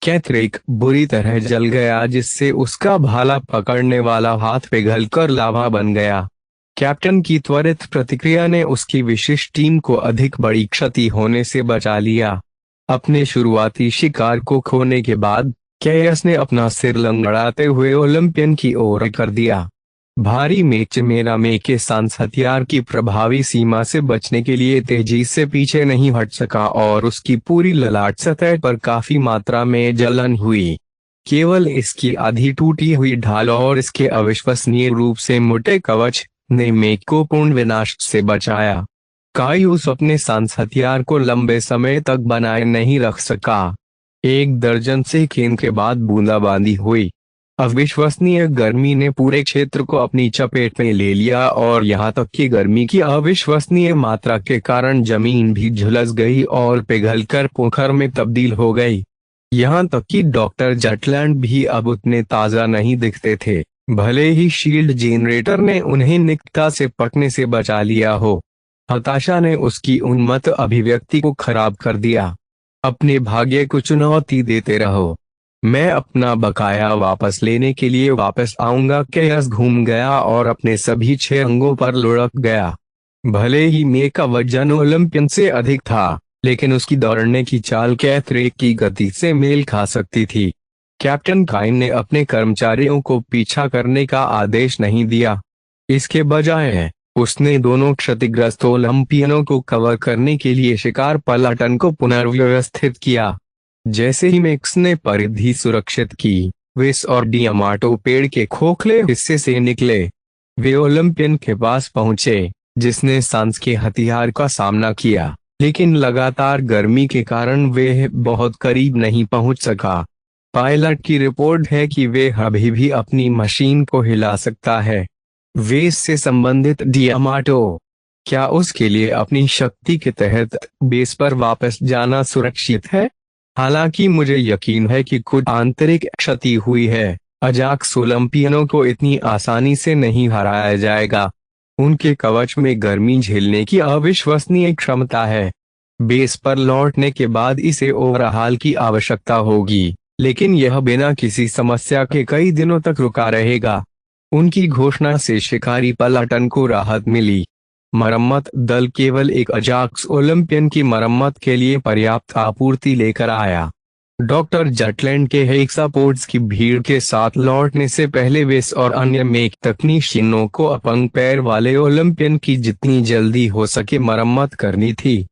कैथरेक बुरी तरह जल गया, जिससे उसका भाला पकड़ने वाला हाथ पिघलकर लावा बन गया। कैप्टन की त्वरित प्रतिक्रिया ने उसकी विशिष्ट टीम को अधिक बड़ी क्षति होने से बचा लिया। अपने शुरुआती शिकार को खोने के बाद कैयस ने अपना सिर लंगड़ाते हुए ओलंपियन की ओर कर दिया। भारी मेच मेरा मे के सांस हथियार की प्रभावी सीमा से बचने के लिए तेजी से पीछे नहीं हट सका और उसकी पूरी ललाट सतह पर काफी मात्रा में जलन हुई। केवल इसकी आधी टूटी हुई ढाल और इसके अविश्वसनीय रूप से मोटे कवच ने मेक को पूर्ण विनाश से बचाया। कायूस अपने सांस हथियार को लंबे समय तक बनाए नहीं रख सका। एक दर्जन सेकेंड के बाद बूंदाबांदी हुई। अविश्वसनीय गर्मी ने पूरे क्षेत्र को अपनी चपेट में ले लिया और यहाँ तक कि गर्मी की अविश्वसनीय मात्रा के कारण जमीन भी झुलस गई और पिघलकर पोखर में तब्दील हो गई। यहाँ तक कि डॉक्टर जटलैंड भी अब उतने ताजा नहीं दिखते थे, भले ही शील्ड जनरेटर ने उन्हें निकटता से पकने से बचा लिया हो। हताशा ने उसकी उन्मत्त अभिव्यक्ति को खराब कर दिया। अपने भाग्य को चुनौती देते रहो। मैं अपना बकाया वापस लेने के लिए वापस आऊंगा। कैस घूम गया और अपने सभी 6 अंगों पर लुढ़क गया। भले ही मे का वजन ओलंपियन से अधिक था, लेकिन उसकी दौड़ने की चाल कैथरे की गति से मेल खा सकती थी। कैप्टन काइन ने अपने कर्मचारियों को पीछा करने का आदेश नहीं दिया। इसके बजाय उसने दोनों क्षतिग्रस्त ओलंपियनों को कवर करने के लिए शिकार पलाटन को पुनर्व्यवस्थित किया। जैसे ही मैक्स ने परिधि सुरक्षित की, विस और डियामाटो पेड़ के खोखले हिस्से से निकले। वे ओलंपियन के पास पहुंचे, जिसने सांस के हथियार का सामना किया, लेकिन लगातार गर्मी के कारण वे बहुत करीब नहीं पहुंच सका। पायलट की रिपोर्ट है कि वे अभी भी अपनी मशीन को हिला सकता है। वेस से संबंधित डियामाटो, क्या उसके लिए अपनी शक्ति के तहत बेस पर वापस जाना सुरक्षित है? हालांकि मुझे यकीन है कि कुछ आंतरिक क्षति हुई है, अजाक्स ओलंपियनों को इतनी आसानी से नहीं हराया जाएगा। उनके कवच में गर्मी झेलने की अविश्वसनीय क्षमता है। बेस पर लौटने के बाद इसे ओवरहाल की आवश्यकता होगी, लेकिन यह बिना किसी समस्या के कई दिनों तक रुका रहेगा। उनकी घोषणा से शिकारी पलाटन को राहत मिली। मरम्मत दल केवल एक अजाक्स ओलंपियन की मरम्मत के लिए पर्याप्त आपूर्ति लेकर आया। डॉक्टर जटलैंड के हेक्सापोड्स की भीड़ के साथ लौटने से पहले वेस और अन्य मेक तकनीशियनों को अपंग पैर वाले ओलंपियन की जितनी जल्दी हो सके मरम्मत करनी थी।